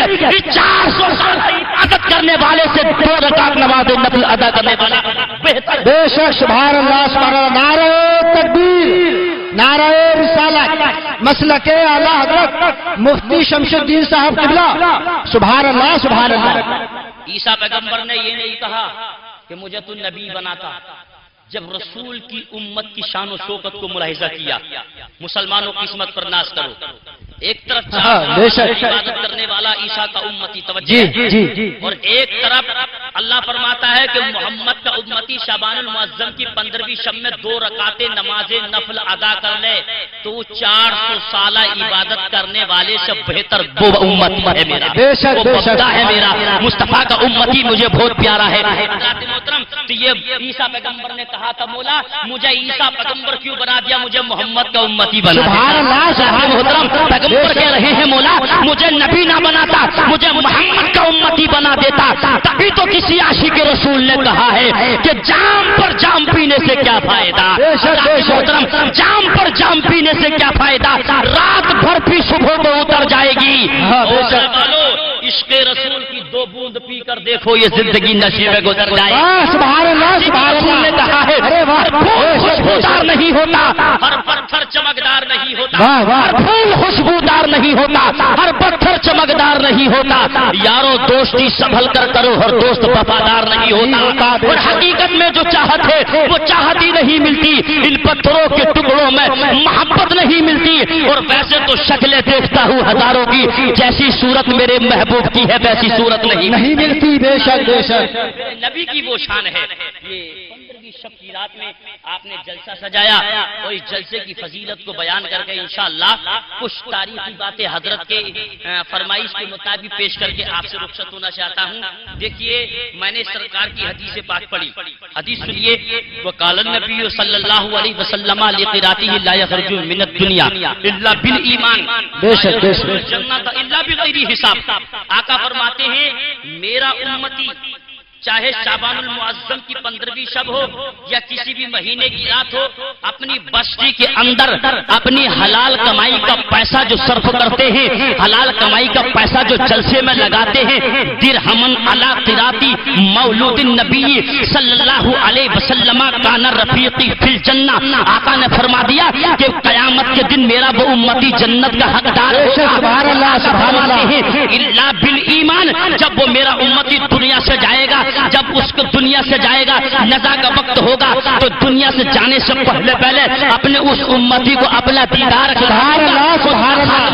400 سالہ عبادت کرنے والے سے 2 رکعت نماز نفل ادا کرنے والا بہتر. بے شک سبحان اللہ سبحان اللہ. نعرہ تکبیر، نعرہ رسالت، مسلک اعلی حضرت مفتی شمس الدین صاحب قبلہ. سبحان اللہ سبحان اللہ. عیسیٰ پیغمبر نے یہ نہیں کہا کہ مجھے تو نبی بناتا. جب رسول کی امت کی شان و شوکت کو ملاحظہ کیا، مسلمانوں کی قسمت پر ناز کرو. ایک طرف عبادت کرنے والا عیسیٰ کا امتی توجہ ہے، اور ایک طرف اللہ فرماتا ہے کہ محمد کا امتی شعبان المعظم کی 15ویں شب میں 2 رکعتیں نماز نفل ادا کر لے تو وہ 400 سالہ عبادت کرنے والے سے بہتر وہ امت ہے میرا، وہ بندہ ہے میرا، مصطفیٰ کا امتی مجھے بہت پیارا ہے. محترم، تو یہ عیسیٰ پیغمبر نے کہا تھا مولا مجھے عیسیٰ پیغمبر کیوں بنا دیا، مجھے محمد کا امتی بنا. سبحان اللہ محترم، پیغمبر کہہ رہے ہیں مولا مجھے نبی نہ بناتا، مجھے محمد کا امتی بنا دیتا. تبھی تو کسی عاشق رسول نے کہا ہے کہ جام پر جام پینے سے کیا فائدہ، محترم جام پر جام پینے سے کیا فائدہ، رات بھر بھی صبح کو اتر جائے گی. عشق رسول کی 2 بوند پی کر دیکھو یہ زندگی نشے میں گزر جائے. سبحان اللہ سبحان اللہ نے کہا ہے ہر پھول خوشبودار نہیں ہوتا، ہر پتھر چمکدار نہیں ہوتا، ہر پھول خوشبودار نہیں ہوتا، ہر پتھر چمکدار نہیں ہوتا. یارو دوستی سنبھل کر کرو، ہر دوست وفادار نہیں ہوتا. اور حقیقت میں جو چاہت ہے وہ چاہت ہی نہیں ملتی، ان پتھروں کے ٹکڑوں میں محبت نہیں ملتی. اور ویسے تو شکلیں دیکھتا ہوں ہزاروں کی، جیسی صورت میرے محبوب کی ہے ویسی صورت نہیں ملتی. بے شک بے شک نبی کی وہ شان ہے. یہ 15ویں شب کی رات میں آپ نے جلسہ سجایا اور اس جلسے کی فضیلت کو بیان کر کے انشاءاللہ کچھ تاریخی باتیں حضرت کے فرمائش کے مطابق پیش کر کے آپ سے رخصت ہونا چاہتا ہوں. دیکھیے میں نے سرکار کی حدیث پاک پڑھی، حدیث سنیے. وقال النبی صلی اللہ علیہ وسلم لقراته لا يخرج من الدنيا الا بالایمان بے شک بے شک جنت الا بغیر حساب. آقا فرماتے ہیں میرا امتی چاہے شعبان المعظم کی 15ویں شب ہو یا کسی بھی مہینے کی رات ہو، اپنی بستی کے اندر اپنی حلال کمائی کا پیسہ جو صرف کرتے ہیں، حلال کمائی کا پیسہ جو جلسے میں لگاتے ہیں، درہمن علی قراتی مولود النبی صلی اللہ علیہ وسلم کان رفیقی فی الجنہ. آقا نے فرما دیا کہ قیامت کے دن میرا وہ امتی جنت کا حقدار ہوگا. سبحان اللہ سبحان اللہ. الا بالایمان، جب وہ میرا امتی دنیا سے جائے گا، جب اس کو دنیا سے جائے گا، نزا کا وقت ہوگا تو دنیا سے جانے سے پہلے اپنے اس امتی کو اپنا دیدار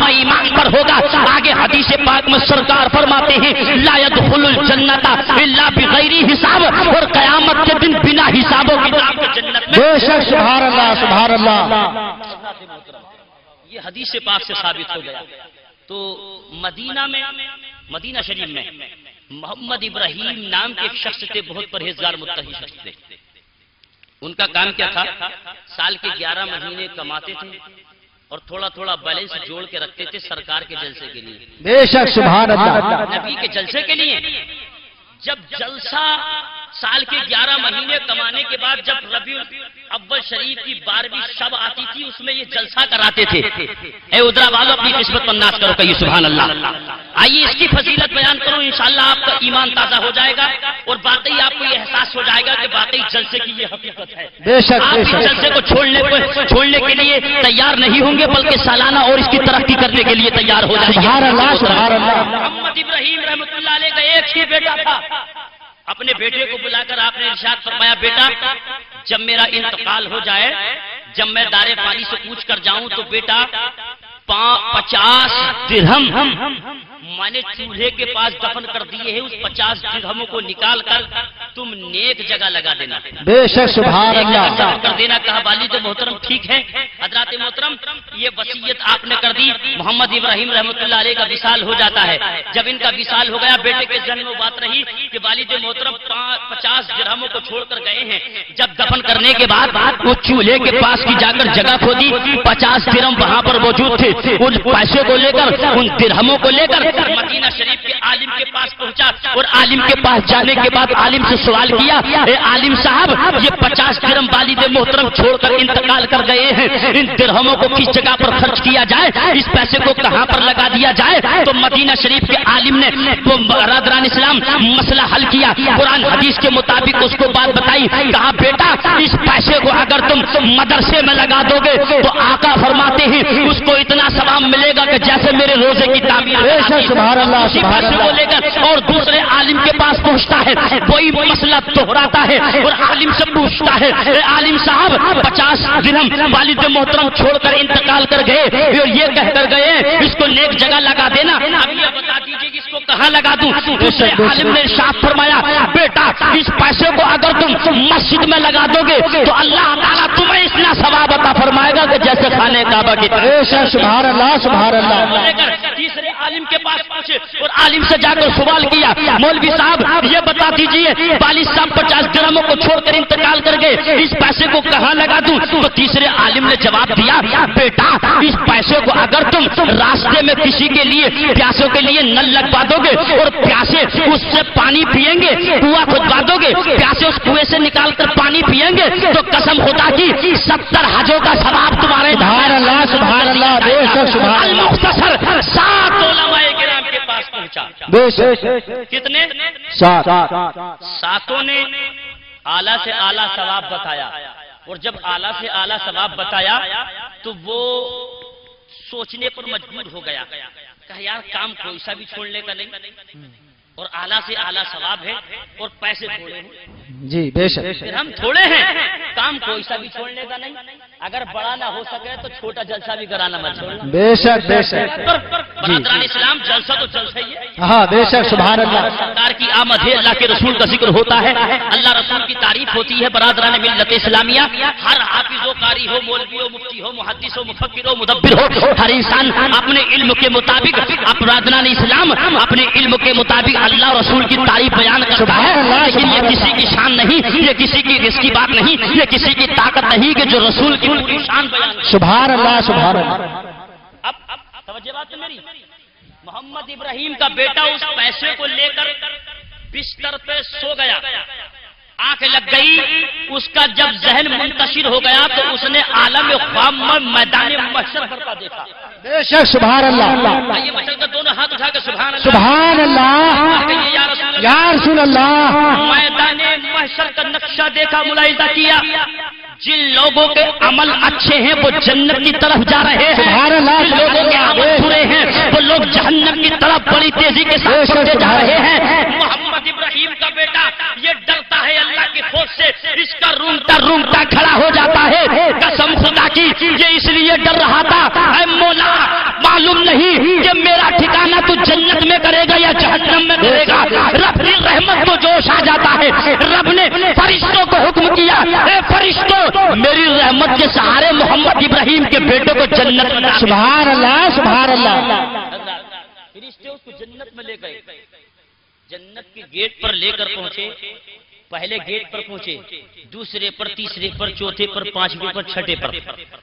ایمان پر ہوگا. آگے حدیث پاک میں سرکار فرماتے ہیں لا يدخل الجنت الا بغیر حساب، اور قیامت کے دن بنا حساب و کتاب کے جنت میں. بے شک سبحان اللہ سبحان اللہ. یہ حدیث پاک سے ثابت ہو گیا. تو مدینہ شریف میں محمد ابراہیم نام کے ایک شخص تھے، بہت پرہیزگار متقی شخص تھے. ان کا کام کیا تھا؟ سال کے 11 مہینے کماتے تھے اور تھوڑا تھوڑا بیلنس جوڑ کے رکھتے تھے سرکار کے جلسے کے لیے، بے شک سبحان اللہ، نبی کے جلسے کے لیے۔ جب جلسہ سال کے 11 مہینے کمانے کے بعد جب ربیع اول شریف کی 12ویں شب آتی تھی اس میں یہ جلسہ کراتے تھے۔ اے ادرا والو اپنی قسمت پر ناز کرو، کہیے سبحان اللہ۔ آئیے اس کی فضیلت بیان کروں، انشاءاللہ آپ کا ایمان تازہ ہو جائے گا اور واقعی آپ کو یہ احساس ہو جائے گا کہ واقعی جلسے کی یہ حقیقت ہے۔ بے شک آپ بے اس شک، جلسے کو چھوڑنے کے لیے تیار نہیں ہوں گے بلکہ سالانہ اور اس کی ترقی کرنے کے لیے تیار ہو جائیں گے۔ سبحان اللہ سبحان اللہ۔ محمد ابراہیم رحمۃ اللہ علیہ کا ایک ہی بیٹا تھا، اپنے بیٹے کو بلا کر آپ نے ارشاد فرمایا، بیٹا جب میرا انتقال ہو جائے، جب میں دارے پانی سے کوچ کر جاؤں تو بیٹا 50 درہم میں نے چولہے کے پاس دفن کر دیے ہیں، اس 50 درہموں کو نکال کر تم نیک جگہ لگا دینا، بے شک سبحان نیک جگہ اللہ۔ دفن کر دینا۔ کہا والد محترم ٹھیک ہے حضرات محترم، یہ وصیت آپ نے کر دی۔ محمد ابراہیم رحمۃ اللہ علیہ کا وصال ہو جاتا ہے۔ جب ان کا وصال ہو گیا بیٹے کے ذہن میں بات رہی کہ والد محترم 50 درہموں کو چھوڑ کر گئے ہیں۔ جب دفن کرنے کے بعد وہ چولہے کے پاس کی جا کر جگہ کھودی، 50 درہم وہاں پر موجود تھے۔ ان پیسوں کو لے کر، ان درہموں کو لے کر مدینہ شریف کے عالم کے پاس پہنچا اور عالم کے پاس جانے کے بعد عالم سے سوال کیا، اے عالم صاحب یہ 50 درہم والد محترم چھوڑ کر انتقال کر گئے ہیں، ان درہموں کو کس جگہ پر خرچ کیا جائے، اس پیسے کو کہاں پر لگا دیا جائے؟ تو مدینہ شریف کے عالم نے وہ برادران اسلام مسئلہ حل کیا، قرآن حدیث کے مطابق اس کو بات بتائی۔ کہا بیٹا اس پیسے کو اگر تم مدرسے میں لگا دو گے تو آقا فرماتے ہیں اس کو اتنا ثواب ملے گا کہ جیسے میرے روزے کی تعمیر۔ سبحان اللہ اسی سبحان پیسے کو اللہ۔ لے کر اور دوسرے عالم کے پاس پہنچتا ہے، وہی مسئلہ دہراتا ہے اور عالم سے پوچھتا ہے، اے عالم صاحب 50 درہم والد محترم چھوڑ کر انتقال کر گئے اور یہ کہہ کر گئے اس کو نیک جگہ لگا دینا، اب یہ بتا دیجیے کہ اس کو کہاں لگا دوں؟ دوسرے عالم نے ارشاد فرمایا، بیٹا اس پیسے کو اگر تم مسجد میں لگا دو گے تو اللہ تعالیٰ تمہیں اتنا ثواب عطا فرمائے گا کہ جیسے خانہ کعبہ کی طرح۔ بے شک سبحان اللہ سبحان اللہ۔ لے کر تیسرے عالم کے پاس پہنچے اور عالم سے جا کر سوال کیا، مولوی صاحب یہ بتا دیجئے والد صاحب 50 درہموں کو چھوڑ کر انتقال کر گئے، اس پیسے کو کہاں لگا دوں؟ تو تیسرے عالم نے جواب دیا، بیٹا اس پیسے کو اگر تم راستے میں کسی کے لیے پیاسوں کے لیے نل لگوا دو گے اور پیاسے اس سے پانی پیئیں گے، کنواں کھدوا دو گے، پیاسے اس کنویں سے نکال کر پانی پیئیں گے تو قسم خدا کی 70 حجوں کا ثواب تمہارے سبحان اللہ سبحان اللہ، بے شک سبحان اللہ۔ المختصر 7 علماء کرام کے پاس پہنچا، بے شک کتنے؟ 7۔ ساتوں نے اعلیٰ سے اعلیٰ ثواب بتایا اور جب اعلیٰ سے اعلیٰ ثواب بتایا تو وہ سوچنے پر مجبور ہو گیا، کہا یار کام کوئی سا بھی چھوڑنے کا نہیں اور اعلیٰ سے اعلیٰ ثواب ہے اور پیسے تھوڑے ہیں، جی بے شک پھر ہم تھوڑے ہیں، کام کوئی سا بھی چھوڑنے کا نہیں، اگر بڑا نہ ہو سکے تو چھوٹا جلسہ بھی کرانا مت چھوڑنا۔ بے شک بے شک، برادران اسلام جلسہ تو جلسہ ہی ہے، ہاں بے شک سبحان اللہ۔ سرکار کی آمد ہے، اللہ کے رسول کا ذکر ہوتا ہے، اللہ رسول کی تعریف ہوتی ہے، برادران ملت اسلامیہ ہر حافظ ہو، قاری ہو، مولوی ہو، مفتی ہو، محدث ہو، مفکر ہو، مدبر ہو، ہر انسان اپنے علم کے مطابق برادران اسلام اپنے علم کے مطابق اللہ رسول کی تعریف بیان کرتا ہے، لیکن یہ کسی کی شان نہیں، یہ کسی کی رزق کی بات نہیں، یہ کسی کی طاقت نہیں کہ جو رسول کی شان بیان کرے۔ سبحان اللہ سبحان اللہ۔ اب توجہ بات ہے میری، محمد ابراہیم کا بیٹا اس پیسے کو لے کر بستر پہ سو گیا، آنکھ لگ گئی، اس کا جب ذہن منتشر ہو گیا تو اس نے عالم خواب میں میدان محشر بھرتا دیکھا۔ بے شک سبحان اللہ۔ آئیے مچل کر دونوں ہاتھ اٹھا کے سبحان اللہ، سبحان اللہ یا رسول اللہ۔ میدان محشر کا نقشہ دیکھا، ملاحظہ کیا، جن لوگوں کے عمل اچھے ہیں وہ جنت کی طرف جا رہے ہیں، سبحان اللہ۔ جن لوگوں کے عمل برے ہیں وہ لوگ جہنم کی طرف بڑی تیزی کے ساتھ چلتے جا رہے ہیں۔ محمد ابراہیم کا بیٹا یہ ڈرتا ہے اللہ کے خوف سے، اس کا رونگتا کھڑا ہو جاتا ہے، قسم خدا کی یہ اس لیے ڈر رہا تھا، اے مولا معلوم نہیں کہ میرا ٹھکانہ تو جنت میں کرے گا یا جہنم میں کرے گا۔ رب کی رحمت کو جوش آ جاتا ہے، رب نے فرشتوں کو حکم کیا، اے فرشتوں میری رحمت کے سہارے محمد ابراہیم کے بیٹے کو جنت میں۔ سبحان اللہ سبحان اللہ۔ فرشتے اس کو جنت میں لے گئے، جنت کے گیٹ پر لے کر پہنچے، پہلے گیٹ پر پہنچے، دوسرے پر، تیسرے پر، چوتھے پر، پانچویں پر، چھٹے پر.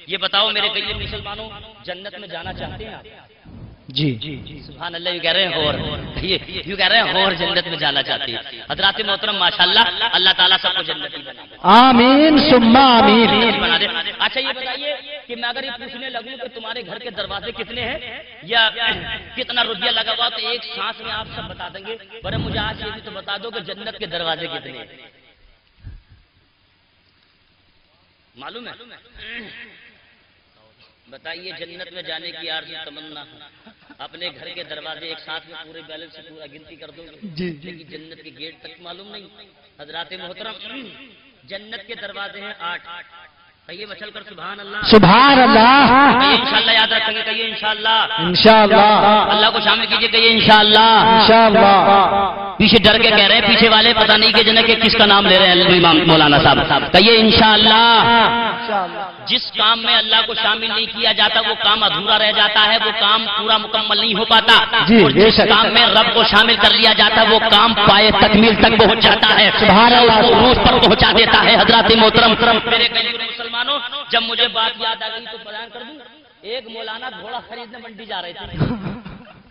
یہ بتاؤ میرے غیر مسلمانوں، جنت میں جانا چاہتے ہیں آپ؟ جی سبحان اللہ. یہ کہہ رہے ہیں اور یہ کہہ رہے ہیں اور جنت میں جانا چاہتے ہیں. حضرات محترم ماشاءاللہ اللہ تعالیٰ سب کو جنتی بنا دے. آمین ثم آمین. بنا دے. اچھا یہ بتائیے کہ میں اگر یہ پوچھنے لگوں کہ تمہارے گھر کے دروازے کتنے ہیں یا کتنا روپیہ لگا ہوا تو ایک سانس میں آپ سب بتا دیں گے. پر مجھے آج یہ بھی تو بتا دو کہ جنت کے دروازے کتنے ہیں. معلوم ہے؟ بتائیے جنت میں جانے کی آرزو تمنا اپنے گھر کے دروازے ایک ساتھ میں پورے بیلنس سے پورا گنتی کر دو گے، لیکن جنت کے گیٹ تک معلوم نہیں. حضرات محترم جنت کے دروازے ہیں 8. کہیے مچل کر سبحان اللہ. سبحان اللہ. انشاءاللہ یاد رکھیں گے. کہیے انشاءاللہ. انشاءاللہ. اللہ کو شامل کیجیے. کہیے انشاءاللہ. انشاءاللہ. پیچھے ڈر کے کہہ رہے ہیں پیچھے والے پتہ نہیں کہ جنت کے کس کا نام لے رہے ہیں. امام مولانا صاحب کہیے انشاءاللہ. جس کام میں اللہ کو شامل نہیں کیا جاتا وہ کام ادھورا رہ جاتا ہے، وہ کام پورا مکمل نہیں ہو پاتا. اور جس کام میں رب کو شامل کر لیا جاتا ہے وہ کام پائے تکمیل تک پہنچ جاتا ہے، سبحان اللہ، عروج پر پہنچا دیتا ہے. حضرات محترم میرے غیر مسلمانوں، جب مجھے بات یاد آ گئی تو بیان کر دوں. ایک مولانا گھوڑا خریدنے منڈی جا رہے تھے.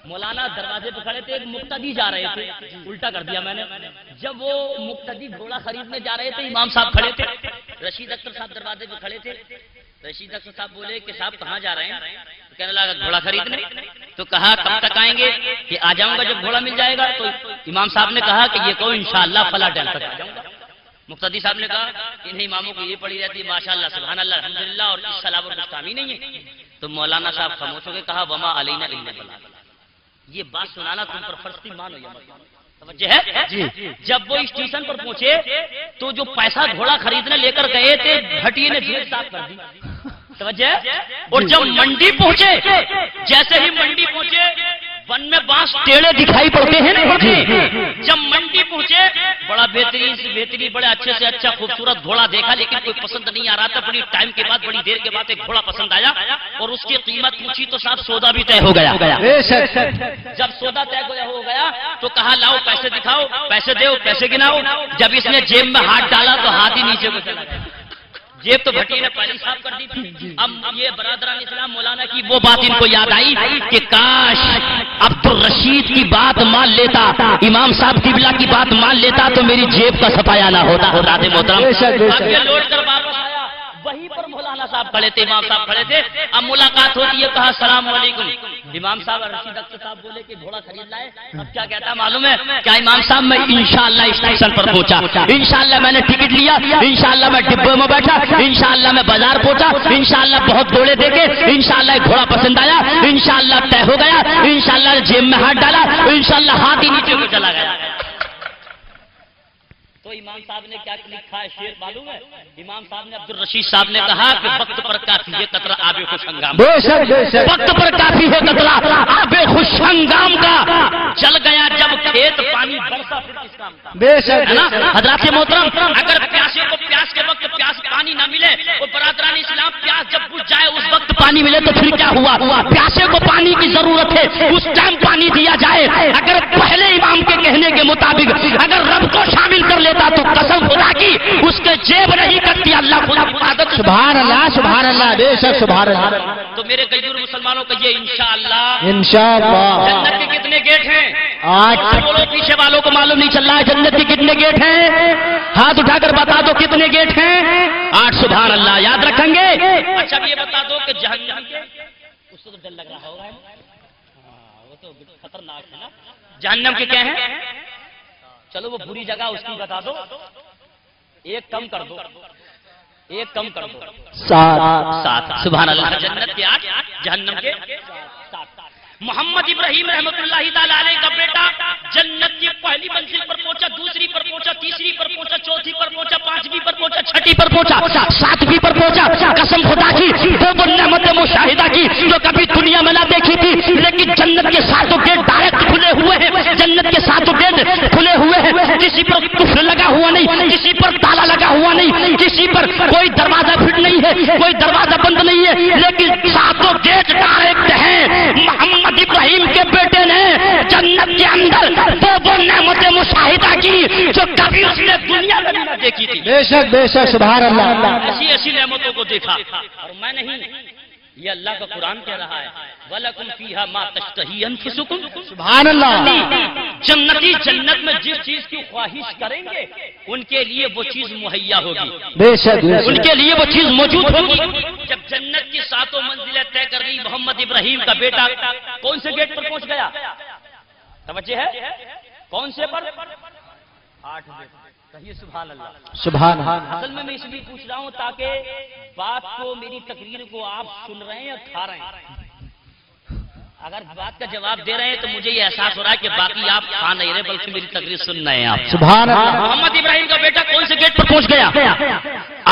مولانا دروازے پہ کھڑے تھے، ایک مقتدی جا رہے تھے. الٹا کر دیا میں نے. جب وہ مقتدی گھوڑا خریدنے جا رہے تھے، امام صاحب کھڑے تھے، رشید اختر صاحب دروازے پہ کھڑے تھے. رشید اختر صاحب بولے کہ صاحب کہاں جا رہے ہیں؟ کہنے لگا گھوڑا خریدنے. تو کہا کب تک آئیں گے؟ کہ آ جاؤں گا جب گھوڑا مل جائے گا. تو امام صاحب نے کہا کہ یہ کہو انشاءاللہ فلاں ٹائم تک آ جاؤں گا. مقتدی صاحب نے کہا کہ انہیں اماموں کی یہ پڑی رہتی ہے ماشاءاللہ سبحان اللہ الحمدللہ اور اس صلاح اور کچھ کام ہی نہیں ہے. تو مولانا صاحب خاموش ہو کے کہا وما علینا الا البلاغ. یہ بات سنانا تم پر فرض تھی، مانو یا مت مانو. توجہ ہے؟ جب وہ اسٹیشن پر پہنچے تو جو پیسہ گھوڑا خریدنے لے کر گئے تھے بھٹیے نے جیب صاف کر دی. توجہ ہے؟ اور جب منڈی پہنچے، جیسے ہی منڈی پہنچے ون میں بانس ٹیڑے دکھائی پڑتے ہیں نا. جب منڈی پہنچے بڑا بہترین سے بہترین بڑے اچھے سے اچھا خوبصورت گھوڑا دیکھا، لیکن کوئی پسند نہیں آ رہا تھا. بڑی ٹائم کے بعد، بڑی دیر کے بعد ایک گھوڑا پسند آیا اور اس کی قیمت پوچھی تو صاحب سودا بھی طے ہو گیا. جب سودا طے ہو گیا تو کہا لاؤ پیسے دکھاؤ، پیسے دو، پیسے گناؤ. جب اس نے جیب میں ہاتھ ڈالا تو ہاتھ ہی نیچے کو چلا گیا. جیب تو بھٹی نے پہلے صاف کر دی تھی. اب یہ برادران اسلام مولانا کی وہ بات ان کو یاد آئی کہ کاش عبد الرشید کی بات مان لیتا، امام صاحب قبلہ کی بات مان لیتا تو میری جیب کا سفایا نہ ہوتا. محترم اب یہ لوٹ کر واپس آیا، وہیں پر مولانا صاحب کھڑے تھے، امام صاحب کھڑے تھے. اب ملاقات ہوتی ہے، کہا السلام علیکم. امام صاحب رشید اختر صاحب بولے کہ گھوڑا خرید لائے. اب کیا کہتا ہے معلوم ہے کیا؟ امام صاحب میں انشاءاللہ اسٹیشن پر پہنچا، انشاءاللہ میں نے ٹکٹ لیا، انشاءاللہ میں ڈبے میں بیٹھا، انشاءاللہ میں بازار پہنچا، انشاءاللہ بہت گھوڑے دیکھے، انشاءاللہ ایک گھوڑا پسند آیا، انشاءاللہ طے ہو گیا، انشاءاللہ جیب میں ہاتھ ڈالا، انشاءاللہ ہاتھ ہی نیچے کو چلا گیا. تو امام صاحب نے کیا لکھا ہے شعر معلوم ہے؟ امام صاحب نے عبد الرشید صاحب نے کہا کہ وقت پر کافی ہے قطرہ آب خوش ہنگام، وقت پر کافی ہے قطرہ آب خوش ہنگام کا. چل گیا جب کھیت پانی برسا پھر کس کام کا. حضرات محترم اگر پیاسے کو پیاس کے وقت پیاس پانی نہ ملے اور برادران اسلام پیاس جب بجھ جائے اس وقت پانی ملے تو پھر کیا ہوا؟ پیاسے کو پانی کی ضرورت ہے، اس ٹائم پانی دیا جائے. اگر پہلے امام کے کہنے کے مطابق اگر رب کو شامل کر لیتا تو قسم خدا کی اس کے جیب نہیں کرتی اللہ خدا عبادت. سبحان اللہ، سبحان اللہ، بے شک سبحان اللہ. تو میرے غیر مسلمانوں کا یہ انشاءاللہ. انشاءاللہ. جنت کے کتنے گیٹ ہیں؟ 8. بولو پیچھے والوں کو معلوم نہیں چل رہا ہے جنت کے کتنے گیٹ ہیں؟ ہاتھ اٹھا کر بتا دو کتنے گیٹ ہیں؟ 8. سبحان اللہ. یاد رکھیں گے. اچھا یہ بتا دو کہ جہنم کے، اس کو تو ڈر لگ رہا ہوگا، وہ تو خطرناک ہے نا. جہنم کے کیا ہیں؟ چلو وہ بری جگہ اس کی بتا دو. ایک کم کر دو، ایک کم کر دو. 7. سبحان اللہ. جنت کے 8، جہنم کے 7. محمد ابراہیم رحمۃ اللہ تعالی علیہ کا بیٹا جنت کی پہلی منزل پر پہنچا، دوسری پر پہنچا، تیسری پر پہنچا، چوتھی پر پہنچا، پانچویں پر پہنچا، چھٹی پر پہنچا، ساتویں پر پہنچا. قسم خدا کی وہ نعمت مشاہدہ کی جو کبھی دنیا میں نہ دیکھی تھی. لیکن جنت کے 7 گیٹ ڈائریکٹ کھلے ہوئے ہیں، جنت کے 7 گیٹ کھلے ہوئے ہیں. کسی پر قفل لگا ہوا نہیں، کسی پر تالا لگا ہوا نہیں، کسی پر کوئی دروازہ فٹ نہیں ہے، کوئی دروازہ بند نہیں ہے، لیکن 7 گیٹ ڈائریکٹ ہیں. محمد ابراہیم کے بیٹے نے جنت کے اندر وہ نعمت مشاہدہ کی جو کبھی اس نے دنیا میں نہ دیکھی تھی. بے شک سبحان اللہ. ایسی ایسی نعمتوں کو دیکھا. اور میں نہیں، یہ اللہ کا قرآن کہہ رہا ہے وَلَكُمْ فِيهَا مَا تَشْتَهِي أَنفُسُكُمْ. سبحان اللہ. جنتی جنت میں جس چیز کی خواہش کریں گے ان کے لیے وہ چیز مہیا ہوگی، بے شک ان کے لیے وہ چیز موجود ہوگی. جب جنت کی ساتوں منزلیں طے کر لی، محمد ابراہیم کا بیٹا کون سے گیٹ پر پہنچ گیا؟ توجہ ہے، کون سے پر؟ 8 کہیے سبحان اللہ. سبحان. اصل میں اس لیے پوچھ رہا ہوں تاکہ بات کو، میری تقریر کو آپ سن رہے ہیں یا کھا رہے ہیں. اگر بات کا جواب دے رہے ہیں تو مجھے یہ احساس ہو رہا ہے کہ باقی آپ کھا نہیں رہے بلکہ میری تقریر سن رہے ہیں آپ. سبحان اللہ. محمد ابراہیم کا بیٹا کون سے گیٹ پر پہنچ گیا؟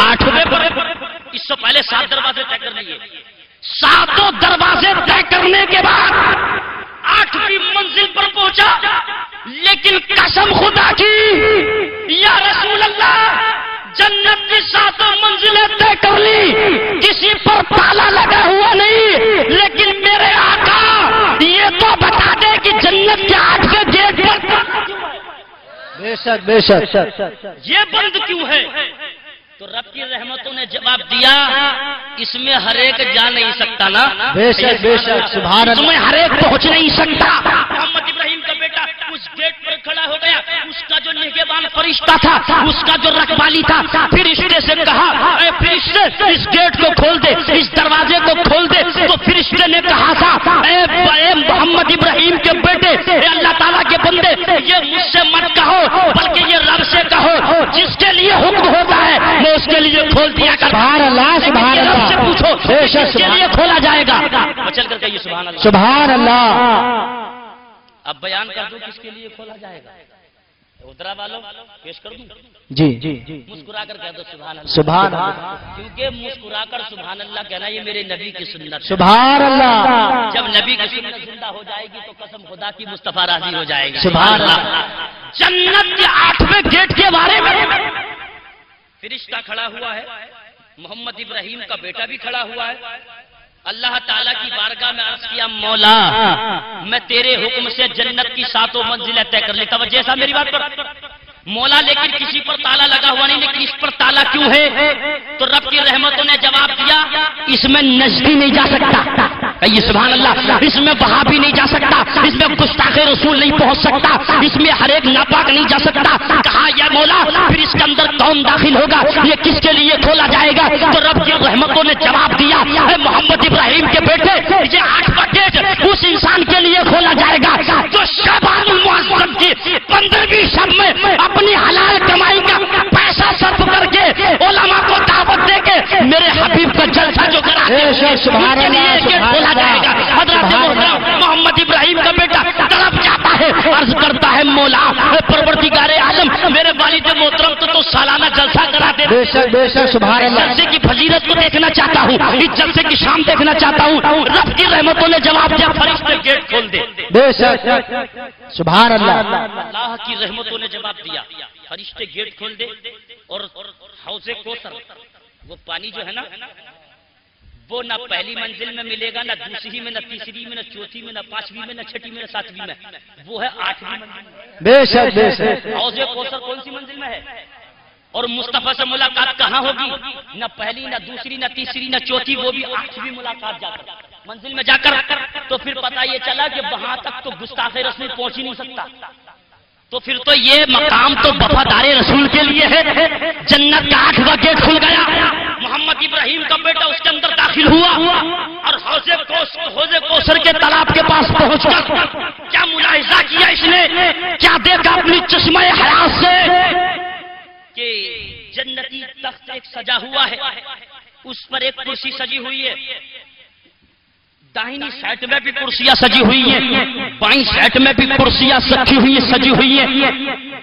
8ویں پر. اس سے پہلے 7 دروازے طے کر لیے. 7 دروازے طے کرنے کے بعد 8ویں منزل پر پہنچا. لیکن قسم خدا کی یا رسول اللہ، جنت کی 7 منزلیں طے کر لی، کسی پر تالا لگا ہوا نہیں، لیکن میرے آقا یہ تو بتا دے کہ جنت کے 8ویں گیٹ پر بے شک یہ بند کیوں ہے؟ تو رب کی رحمتوں نے جواب دیا اس میں ہر ایک جا نہیں سکتا نا. بے شک سبحان اس اللہ. میں ہر ایک پہنچ نہیں سکتا. محمد ابراہیم کا بیٹا اس گیٹ پر کھڑا ہو گیا. اس کا جو نگہبان فرشتہ تھا، اس کا جو رکھوالی تھا، فرشتے سے کہا اے فرشتے اس گیٹ کو کھول دے، اس دروازے کو کھول دے. تو فرشتے نے کہا تھا اے محمد ابراہیم کے بیٹے، اے اللہ تعالیٰ کے بندے، یہ مجھ سے مت کہو بلکہ یہ رب سے کہو. جس کے لیے حکم ہوتا ہے میں اس کے لیے کھول دیا کر. سبحان اللہ. سبحان رب سے اللہ. پوچھو بے شک اس کے لیے کھولا جائے گا. چل کر کہیے سبحان اللہ. سبحان اللہ. اب بیان کر دوں کس کے لیے کھولا جائے گا. ادھرا والوں پیش کر دوں. جی مسکرا کر کہہ دو سبحان اللہ. سبحان اللہ. کیونکہ مسکرا کر سبحان اللہ کہنا یہ میرے نبی کی سنت. سبحان اللہ. جب نبی کی سنت زندہ ہو جائے گی تو قسم خدا کی مصطفیٰ راضی ہو جائے گی. سبحان اللہ. جنت کے 8ویں گیٹ کے بارے میں فرشتہ کھڑا ہوا ہے، محمد ابراہیم کا بیٹا بھی کھڑا ہوا ہے. اللہ تعالیٰ کی بارگاہ میں عرض کیا مولا میں تیرے حکم سے جنت کی 7 منزلیں طے کر لی. توجہ سا میری بات پر. مولا لیکن کسی پر تالا لگا ہوا نہیں، لیکن اس پر تالا کیوں ہے؟ تو رب کی رحمتوں نے جواب دیا اس میں نجدی نہیں جا سکتا. یہ سبحان اللہ. اس میں وہابی نہیں جا سکتا، اس میں گستاخ رسول نہیں پہنچ سکتا، اس میں ہر ایک ناپاک نہیں جا سکتا. کہا یا مولا پھر اس کے اندر کون داخل ہوگا؟ یہ کس کے لیے کھولا جائے گا؟ تو رب کی رحمتوں نے جواب دیا اے محمد ابراہیم کے بیٹے یہ 8واں گیٹ اس انسان کے لیے کھولا جائے گا جو شعبان المعظم کی 15ویں شب میں اپنی حلال کمائی کا پیسہ صرف کر کے علماء کو دعوت دے کے میرے حبیب کا جلسہ جو کرا کے لیے گیٹ کھولا جائے گا. حضرت محمد ابراہیم کا بیٹا طرف جاتا ہے، عرض کرتا ہے مولا پروردگار عالم میرے والد محترم تو سالانہ جلسہ کراتے بے شک سبحان اللہ. جلسے کی فضیلت کو دیکھنا چاہتا ہوں، اس جلسے کی شام دیکھنا چاہتا ہوں. رب کی رحمتوں نے جواب دیا فرشتے گیٹ کھول دے. بے شک سبحان اللہ. اللہ کی رحمتوں نے جواب دیا فرشتے گیٹ کھول دے. اور حوض کوثر وہ پانی جو ہے نا وہ نہ پہلی منزل میں ملے گا، نہ دوسری میں، نہ تیسری میں، نہ چوتھی میں، نہ 5ویں میں، نہ 6ویں میں، نہ 7ویں میں. وہ ہے 8ویں منزل. بے شک حوض کوثر کون سی منزل میں ہے؟ اور مصطفیٰ سے ملاقات کہاں ہوگی؟ نہ پہلی، نہ دوسری، نہ تیسری، نہ چوتھی، وہ بھی 8ویں ملاقات جا کر منزل میں جا کر. تو پھر پتہ یہ چلا کہ وہاں تک تو گستاخ رسول پہنچ ہی نہیں سکتا. تو پھر تو یہ مقام تو وفادار رسول کے لیے ہے. جنت کا 8واں گیٹ کھل گیا. محمد ابراہیم کا بیٹا اس کے اندر داخل ہوا اور حوض کوثر کے تالاب کے پاس پہنچ کر کیا ملاحظہ کیا اس نے؟ کیا دیکھا اپنی چشمہ حیات سے کہ جنتی تخت ایک سجا ہوا ہے، اس پر ایک کرسی سجی ہوئی ہے. داہنی سائٹ میں بھی کرسیاں سجی ہوئی ہیں، بائیں سائٹ میں بھی کرسیاں سجی ہوئی ہیں.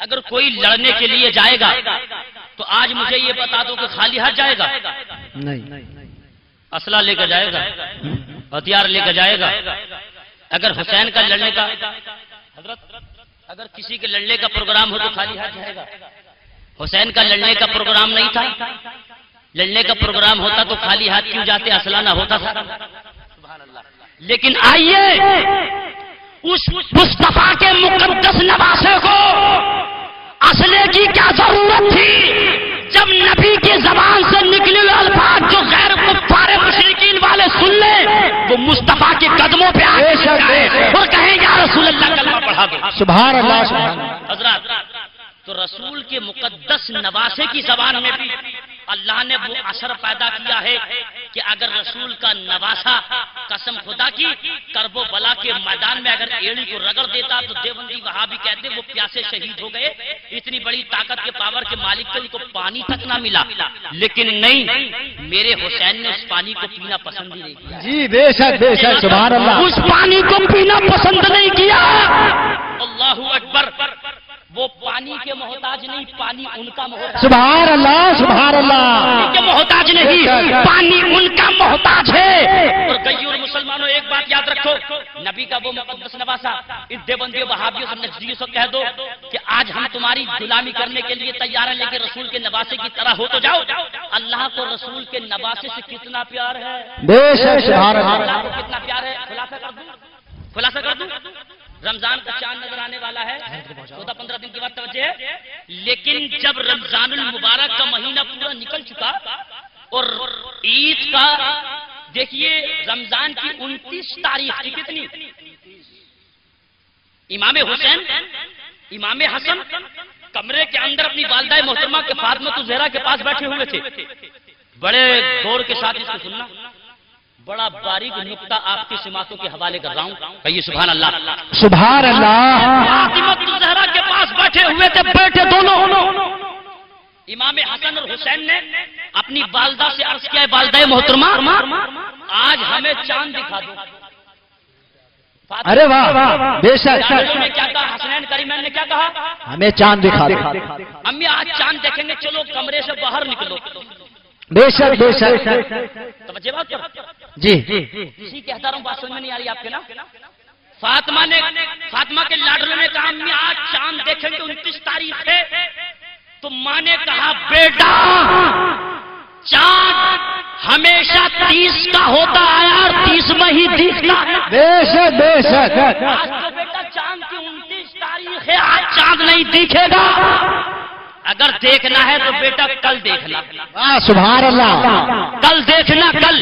اگر کوئی لڑنے کے لیے جائے گا تو آج مجھے یہ بتا دو کہ خالی ہاتھ جائے گا؟ نہیں. اسلحہ لے کر جائے گا، ہتھیار لے کر جائے گا. اگر حسین کا لڑنے کا حضرت اگر کسی کے لڑنے کا پروگرام ہو تو خالی ہاتھ جائے گا. حسین کا لڑنے کا پروگرام نہیں تھا. لڑنے کا پروگرام ہوتا تو خالی ہاتھ کیوں جاتے؟ اسلحہ نہ ہوتا تھا. لیکن آئیے اس مصطفیٰ کے مقدس نواسے کو اسلحے کی کیا ضرورت تھی جب نبی کی زبان سے نکلے ہوئے الفاظ جو غیر کفار مشرکین والے سن لیں وہ مصطفیٰ کے قدموں پہ آ کے اور کہیں یا رسول اللہ کلمہ پڑھا دو. سبحان اللہ سبحان اللہ. حضرات تو رسول کے مقدس نواسے کی زبان میں بھی اللہ نے وہ اثر پیدا کیا ہے کہ اگر رسول کا نواسا قسم خدا کی کرب و بلا کے میدان میں اگر ایڑی کو رگڑ دیتا تو دیوبندی وہابی کہتے وہ پیاسے شہید ہو گئے. اتنی بڑی طاقت کے پاور کے مالک تھے، ان کو پانی تک نہ ملا. لیکن نہیں، میرے حسین نے اس پانی کو پینا پسند ہی نہیں کیا. جی بے شک بے شک. سبحان اللہ. اس پانی کو پینا پسند نہیں کیا. اللہ اکبر. وہ پانی کے محتاج نہیں، پانی ان کا محتاج. سبحان اللہ سبحان اللہ. پانی کے محتاج نہیں، پانی ان کا محتاج ہے. اور غیور مسلمانوں ایک بات یاد رکھو، نبی کا وہ مقدس نواسا اس دیوبندیوں وہابیوں سے نجدیوں سے کہہ دو کہ آج ہم تمہاری غلامی کرنے کے لیے تیار ہیں لیکن رسول کے نواسے کی طرح ہو تو جاؤ. اللہ کو رسول کے نواسے سے کتنا پیار ہے. بے شک. سبحان اللہ. اللہ کو کتنا پیار ہے. خلاصہ کر دوں. رمضان کا چاند نظر آنے والا ہے 14-15 دن کے بعد توجہ ہے. لیکن جب رمضان المبارک کا مہینہ پورا نکل چکا اور عید کا دیکھیے رمضان کی 29 تاریخ کی کتنی امام حسین امام حسن کمرے کے اندر اپنی والدہ محترمہ کے فاطمہ الزہرا کے پاس بیٹھے ہوئے تھے. بڑے غور کے ساتھ اس کو سننا. بڑا باریک نقطہ آپ کی سماعتوں کے حوالے کر رہا ہوں. کہیے سبحان اللہ. سبحان اللہ. فاطمہ الزہرا کے پاس بیٹھے ہوئے تھے بیٹے دونوں. امام حسن اور حسین نے اپنی والدہ سے عرض کیا ہے والدہ محترمہ آج ہمیں چاند دکھا دو. ارے واہ بے شک. نے کیا کہا؟ حسنین کریمین نے کیا کہا؟ ہمیں چاند دکھا دو. امی آج چاند دیکھیں گے، چلو کمرے سے باہر نکلو. بے شک بے شک. توجہ بات کر. جی اسی کہتا رہا ہوں، بات سمجھ میں نہیں آ رہی آپ کے نا. فاطمہ کے لاڈلوں نے کہا امی آج چاند دیکھیں گے 29 تاریخ ہے. تو ماں نے کہا بیٹا چاند ہمیشہ 30 کا ہوتا ہے اور 30 میں ہی دکھتا ہے. بے شک بے شک. آج تو بیٹا چاند کی 29 تاریخ ہے، آج چاند نہیں دیکھے گا. اگر دیکھنا ہے تو بیٹا کل دیکھنا. سبحان اللہ. کل دیکھنا کل.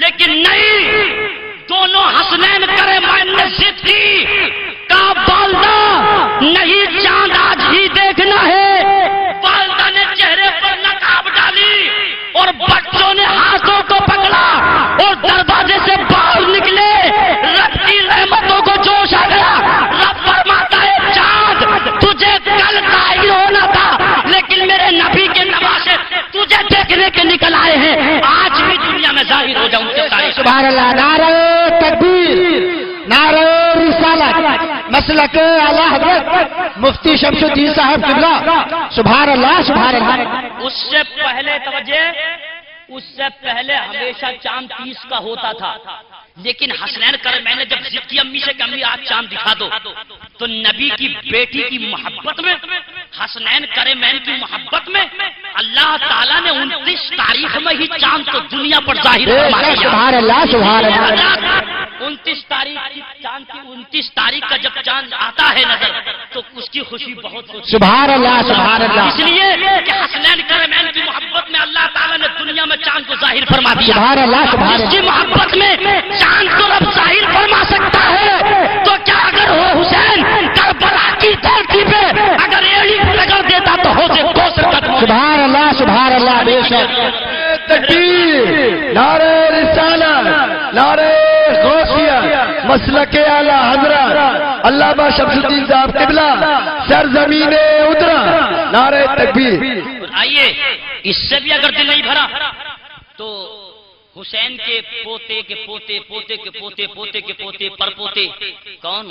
لیکن نہیں، دونوں حسنین کرے میں نے ضد کی کہا والدہ نہیں چاند آج ہی دیکھنا ہے. والدہ نے چہرے پر نقاب ڈالی اور بچوں نے ہاتھوں کو پکڑا اور دروازے سے باہر نکلے. رب کی رحمتوں کو جوش آ گیا. رب فرماتا ہے چاند تجھے کل ظاہر ہونا تھا لیکن میرے نبی کے نواسے تجھے دیکھنے کے نکل آئے ہیں. آج بھی دنیا میں ظاہر ہو جاؤں کے سارے. سبحان اللہ. نعرہ تکبیر، نعرہ رسالت، مسلک اعلی حضرت مفتی شمس الدین صاحب قبلہ. سبحان اللہ سبحان اللہ. اس سے پہلے توجہ، اس سے پہلے ہمیشہ چاند 30 کا ہوتا تھا. لیکن حسنین کر میں نے جب ضد کی امی سے کہ امی آج چاند دکھا دو تو نبی کی بیٹی کی محبت میں، حسنین کرے مین کی محبت میں اللہ تعالیٰ نے 29 تاریخ میں ہی چاند تو دنیا پر ظاہر فرما دیا. سبحان اللہ سبحان اللہ. 29 تاریخ کی چاند کی 29 تاریخ کا جب چاند آتا ہے نظر تو اس کی خوشی بہت ہوتی ہے. سبحان اللہ سبحان اللہ. اس لیے کہ حسنین کرے مین کی محبت میں اللہ تعالیٰ نے دنیا میں چاند کو ظاہر فرما دیا. سبحان اللہ سبحان اس کی اللہ. محبت میں چاند کو رب ظاہر فرما سکتا ہے تو کیا اگر ہو حسین کربلا کی دھرتی پہ اگر ایڑی رگڑ دیتا تو ہو سبحان اللہ سبحان اللہ. بے شک. تکبیر، نعرہ رسالت، نعرہ غوثیہ، مسلک اعلی حضرت علامہ شمس الدین صاحب قبلہ، سرزمین اترا. نعرہ تکبیر. آئیے اس سے بھی اگر دل نہیں بھرا تو حسین کے پوتے کے پوتے پوتے کے پوتے پوتے کے پوتے پر پوتے کون؟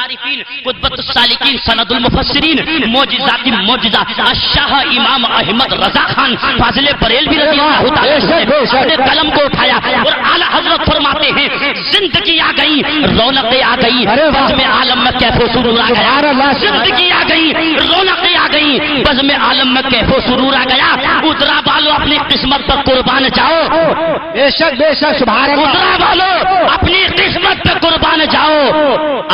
العارفین قطبۃ السالکین سند المفسرین معجزات معجزہ شاہ امام احمد رضا خان فاضل بریلوی رضی اللہ تعالی اپنے قلم کو اٹھایا اور اعلی حضرت فرماتے ہیں زندگی آ گئی، رونقیں آ گئی، بزم عالم میں کیف و سرور آ گیا، زندگی آ گئی، رونقیں آ گئی، بزم عالم میں کیف و سرور آ گیا، ادرا بالو اپنی قسمت پر قربان جاؤ، بے شک سبحان اللہ، ادرا بالو اپنی قسمت پر قربان جاؤ،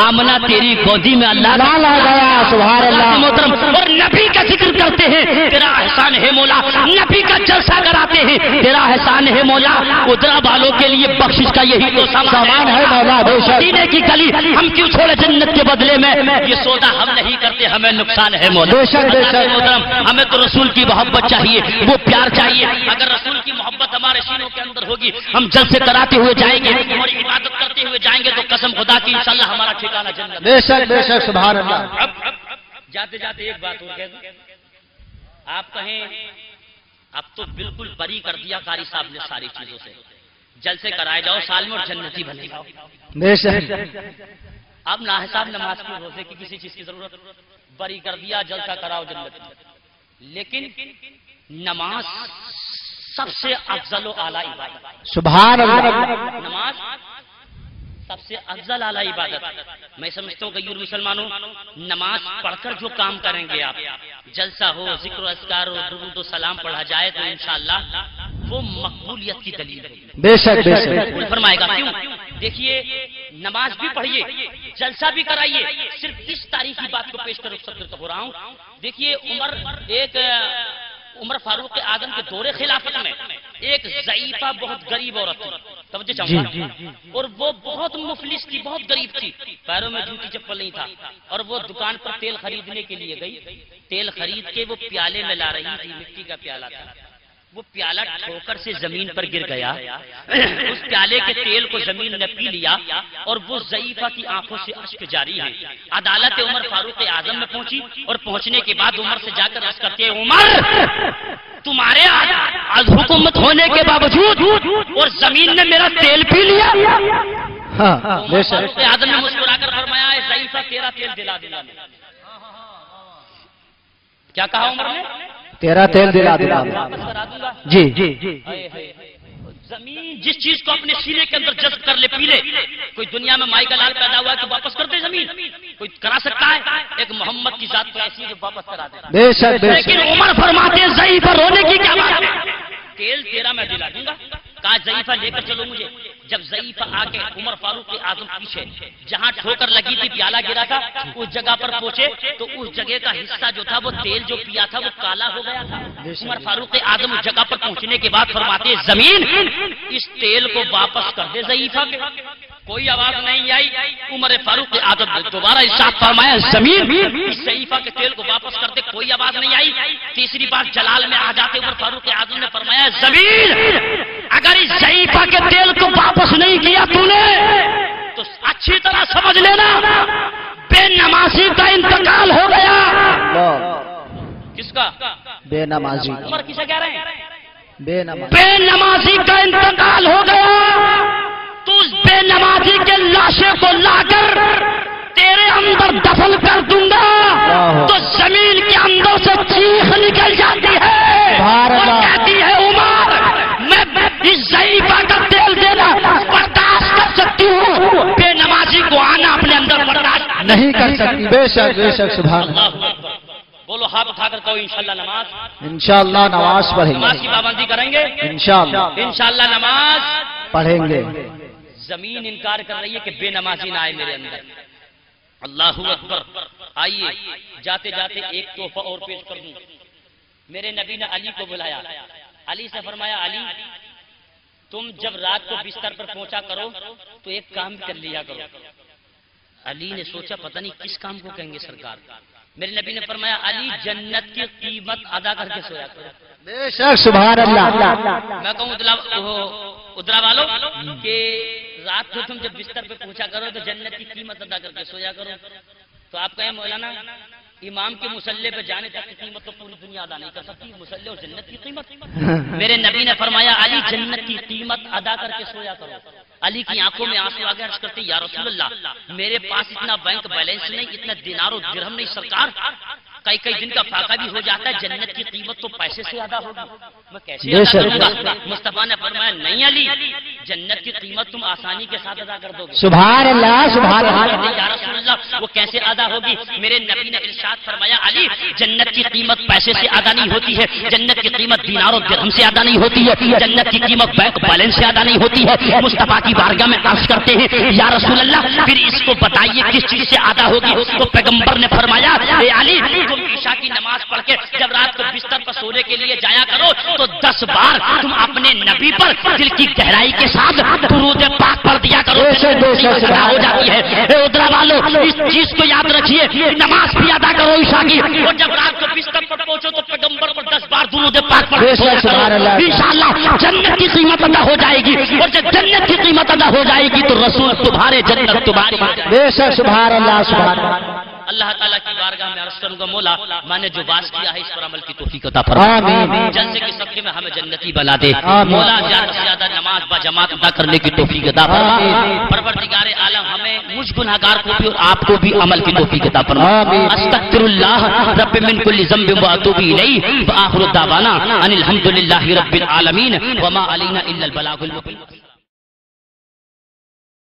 آمنہ تیری گودی میں اللہ لا گیا، سبحان اللہ محترم، اور نبی کا ذکر کرتے ہیں تیرا احسان ہے مولا، نبی کا جلسہ کراتے ہیں تیرا احسان ہے مولا، ادرا بالوں کے لیے بخشش کا یہی تو سامان ہے مولا، مدینے کی گلی ہم کیوں چھوڑے جنت کے بدلے میں، یہ سودا ہم نہیں کرتے، ہمیں نقصان ہے مولا، محترم ہمیں تو رسول کی محبت چاہیے، وہ پیار چاہیے، اگر رسول کی محبت ہمارے سینوں کے اندر ہوگی، ہم جلسے کراتے ہوئے جائیں گے اور عبادت کرتے ہوئے جائیں گے تو قسم خدا کی انشاءاللہ ہمارا ٹھکانہ جنت۔ بے شک سبحان اللہ۔ اب جاتے جاتے ایک بات اور کہہ دوں، آپ کہیں اب تو بالکل بری کر دیا قاری صاحب نے ساری چیزوں سے، جلسے کرائے جاؤ سال میں اور جنتی بنے جاؤ، بے شک اب نا حساب نماز کی روزے کی کسی چیز کی ضرورت، بری کر دیا جلسہ کراؤ جنت، لیکن نماز سب سے افضل و اعلیٰ عبادت، سبحان اللہ، نماز سب سے افضل اعلیٰ عبادت۔ میں سمجھتا ہوں کہ یور مسلمانوں نماز پڑھ کر جو کام کریں گے آپ، جلسہ ہو، ذکر و اذکار ہو، درود و سلام پڑھا جائے تو انشاءاللہ وہ مقبولیت کی دلیل ہے، بے شک قبول فرمائے گا۔ کیوں؟ دیکھیے نماز بھی پڑھیے، جلسہ بھی کرائیے، صرف اس تاریخی بات کو پیش کر رخصت ہو رہا ہوں۔ دیکھیے عمر فاروق اعظم کے دور خلافت میں ایک ضعیفہ بہت غریب عورت تھی، توجہ چاہوں گا، اور وہ بہت مفلس تھی، بہت غریب تھی، پیروں میں جوتی چپل نہیں تھا، اور وہ دکان پر تیل خریدنے کے لیے گئی، تیل خرید کے وہ پیالے میں لا رہی تھی، مٹی کا پیالہ تھا، وہ پیالہ ٹھوکر سے زمین پر گر گیا، اس پیالے کے تیل کو زمین نے پی لیا اور وہ ضعیفہ کی آنکھوں سے اشک جاری ہے۔ عدالت عمر فاروق اعظم میں پہنچی اور پہنچنے کے بعد عمر سے جا کر عرض کرتے ہیں عمر تمہارے حکومت ہونے کے باوجود اور زمین نے میرا تیل پی لیا۔ عمر فاروق اعظم نے مسکرا کر فرمایا اے ضعیفہ تیرا تیل دلا دلا، کیا کہا عمر نے؟ تیرا تیل دلا واپس کرا دوں گا۔ جی زمین جس چیز کو اپنے سینے کے اندر جذب کر لے پی لے، کوئی دنیا میں مائی کا لال پیدا ہوا ہے تو واپس کر دے زمین، کوئی کرا سکتا ہے؟ ایک محمد کی ذات تو ایسی ہے جو واپس کرا دے، بے شک لیکن عمر فرماتے ہیں ضعیفہ رونے کی کیا بات ہے، تیل تیرا میں دلا دوں گا، کہا ضعیفہ لے کر چلو مجھے۔ جب ضعیفہ آ کے عمر فاروق اعظم پیچھے جہاں ٹھوکر لگی تھی پیالہ گرا تھا اس جگہ پر پہنچے تو اس جگہ کا حصہ جو تھا وہ تیل جو پیا تھا وہ کالا ہو گیا تھا۔ عمر فاروق اعظم اس جگہ پر پہنچنے کے بعد فرماتے ہیں زمین اس تیل کو واپس کر دے ضعیفہ کے، کوئی آواز نہیں آئی۔ عمر فاروق اعظم نے دوبارہ ارشاد فرمایا زمین اس ضعیفہ کے تیل کو واپس کر دے، کوئی آواز نہیں آئی۔ تیسری بار جلال میں آ جاتے عمر فاروق اعظم نے فرمایا زمین اگر اس ضعیفہ کے تیل کو واپس نہیں کیا تو نے تو اچھی طرح سمجھ لینا بے نمازی کا انتقال ہو گیا۔ کس کا؟ بے نمازی، عمر کسے کہہ رہے ہیں؟ بے نمازی، بے نمازی کا انتقال ہو گیا، تو اس بے نمازی کے لاشے کو لا کر تیرے اندر دفن کر دوں گا تو زمین کے اندر سے چیخ نکل جاتی ہے اور کہتی ہے عمر میں اس ضعیفہ کا تیل دینا برداشت کر سکتی ہوں، بے نمازی کو آنا اپنے اندر برداشت نہیں کر سکتی، بے شک سبحان اللہ۔ اللہ اکبر، بولو ہاتھ اٹھا کر کہو انشاءاللہ نماز، انشاءاللہ نماز پڑھیں نماز کی گے، پابندی کریں گے انشاءاللہ انشاءاللہ نماز پڑھیں گے۔ زمین انکار کر رہی ہے کہ بے نمازی نہ آئے میرے اندر، اللہ اکبر۔ آئیے جاتے جاتے ایک تحفہ اور پیش کر دوں، میرے نبی نے علی کو بلایا، علی سے فرمایا علی تم جب رات کو بستر پر پہنچا کرو تو ایک کام کر لیا کرو۔ علی نے سوچا پتہ نہیں کس کام کو کہیں گے سرکار، میرے نبی نے فرمایا علی جنت کی قیمت ادا کر کے سویا کرو۔ بے شک سبحان اللہ۔ میں کہوں ادرا والوں کہ رات کو تم جب بستر پہ پہنچا کرو تو جنت کی قیمت ادا کر کے سویا کرو، تو آپ کہیں مولانا امام کے مسلح پہ جانے تک کی قیمت تو پوری دنیا ادا نہیں کر سکتی، مسلح اور جنت کی قیمت۔ میرے نبی نے فرمایا علی جنت کی قیمت ادا کر کے سویا کرو۔ علی کی آنکھوں میں آنسو آگے عرض کرتے یا رسول اللہ میرے پاس اتنا بینک بیلنس نہیں، اتنا دینار و درہم نہیں سرکار، کئی دن کا فاقہ بھی ہو جاتا ہے، جنت کی قیمت تو پیسے سے ادا ہوگی، میں کیسے ادا کروں گا؟ مصطفیٰ نے فرمایا نہیں علی، جنت کی قیمت تم آسانی کے ساتھ ادا کر دو گے۔ سبحان اللہ سبحان اللہ۔ یا رسول اللہ وہ کیسے ادا ہوگی؟ میرے نبی نے ارشاد فرمایا علی جنت کی قیمت پیسے سے ادا نہیں ہوتی ہے، جنت کی قیمت دینار و درہم سے ادا نہیں ہوتی ہے، جنت کی قیمت بینک بیلنس سے ادا نہیں ہوتی ہے۔ مصطفیٰ کی بارگاہ میں عرض کرتے ہیں یا رسول اللہ پھر اس کو بتائیے کس چیز سے ادا ہوگی؟ تو پیغمبر نے فرمایا اے علی تم عشاء کی نماز پڑھ کے جب رات کو بستر پر سونے کے لیے جایا کرو تو 10 بار تم اپنے نبی پر دل کی گہرائی کے ساتھ درود پاک پڑھ دیا کرو، ادا ہو جاتی ہے۔ ادھر والوں اس چیز کو یاد رکھیے، نماز بھی ادا کرو عشاء کی، اور جب رات کو بستر پر پہنچو تو پیغمبر پر 10 بار درود پاک پڑھ انشاءاللہ جنت کی قیمت ادا ہو جائے گی، اور جب جنت کی قیمت ادا ہو جائے گی تو رسول تمہارے جنت تمہاری۔ بے شک سبحان اللہ سبحان اللہ۔ اللہ تعالیٰ کی بارگاہ میں عرض کروں گا مولا میں نے جو بات کیا ہے اس پر عمل کی توفیق عطا فرما، آمین۔ جلسے کے صدقے میں ہمیں جنتی بنا دے مولا، زیادہ سے زیادہ نماز با جماعت ادا کرنے کی توفیق عطا فرما، پروردگار عالم ہمیں مجھ گنہگار کو بھی اور آپ کو بھی عمل کی توفیق عطا فرما۔ استغفر اللہ رب من کل ذنب واتوب الیہ وآخر دعوانا ان الحمد للہ رب العالمین وما علینا الا البلاغ المبین۔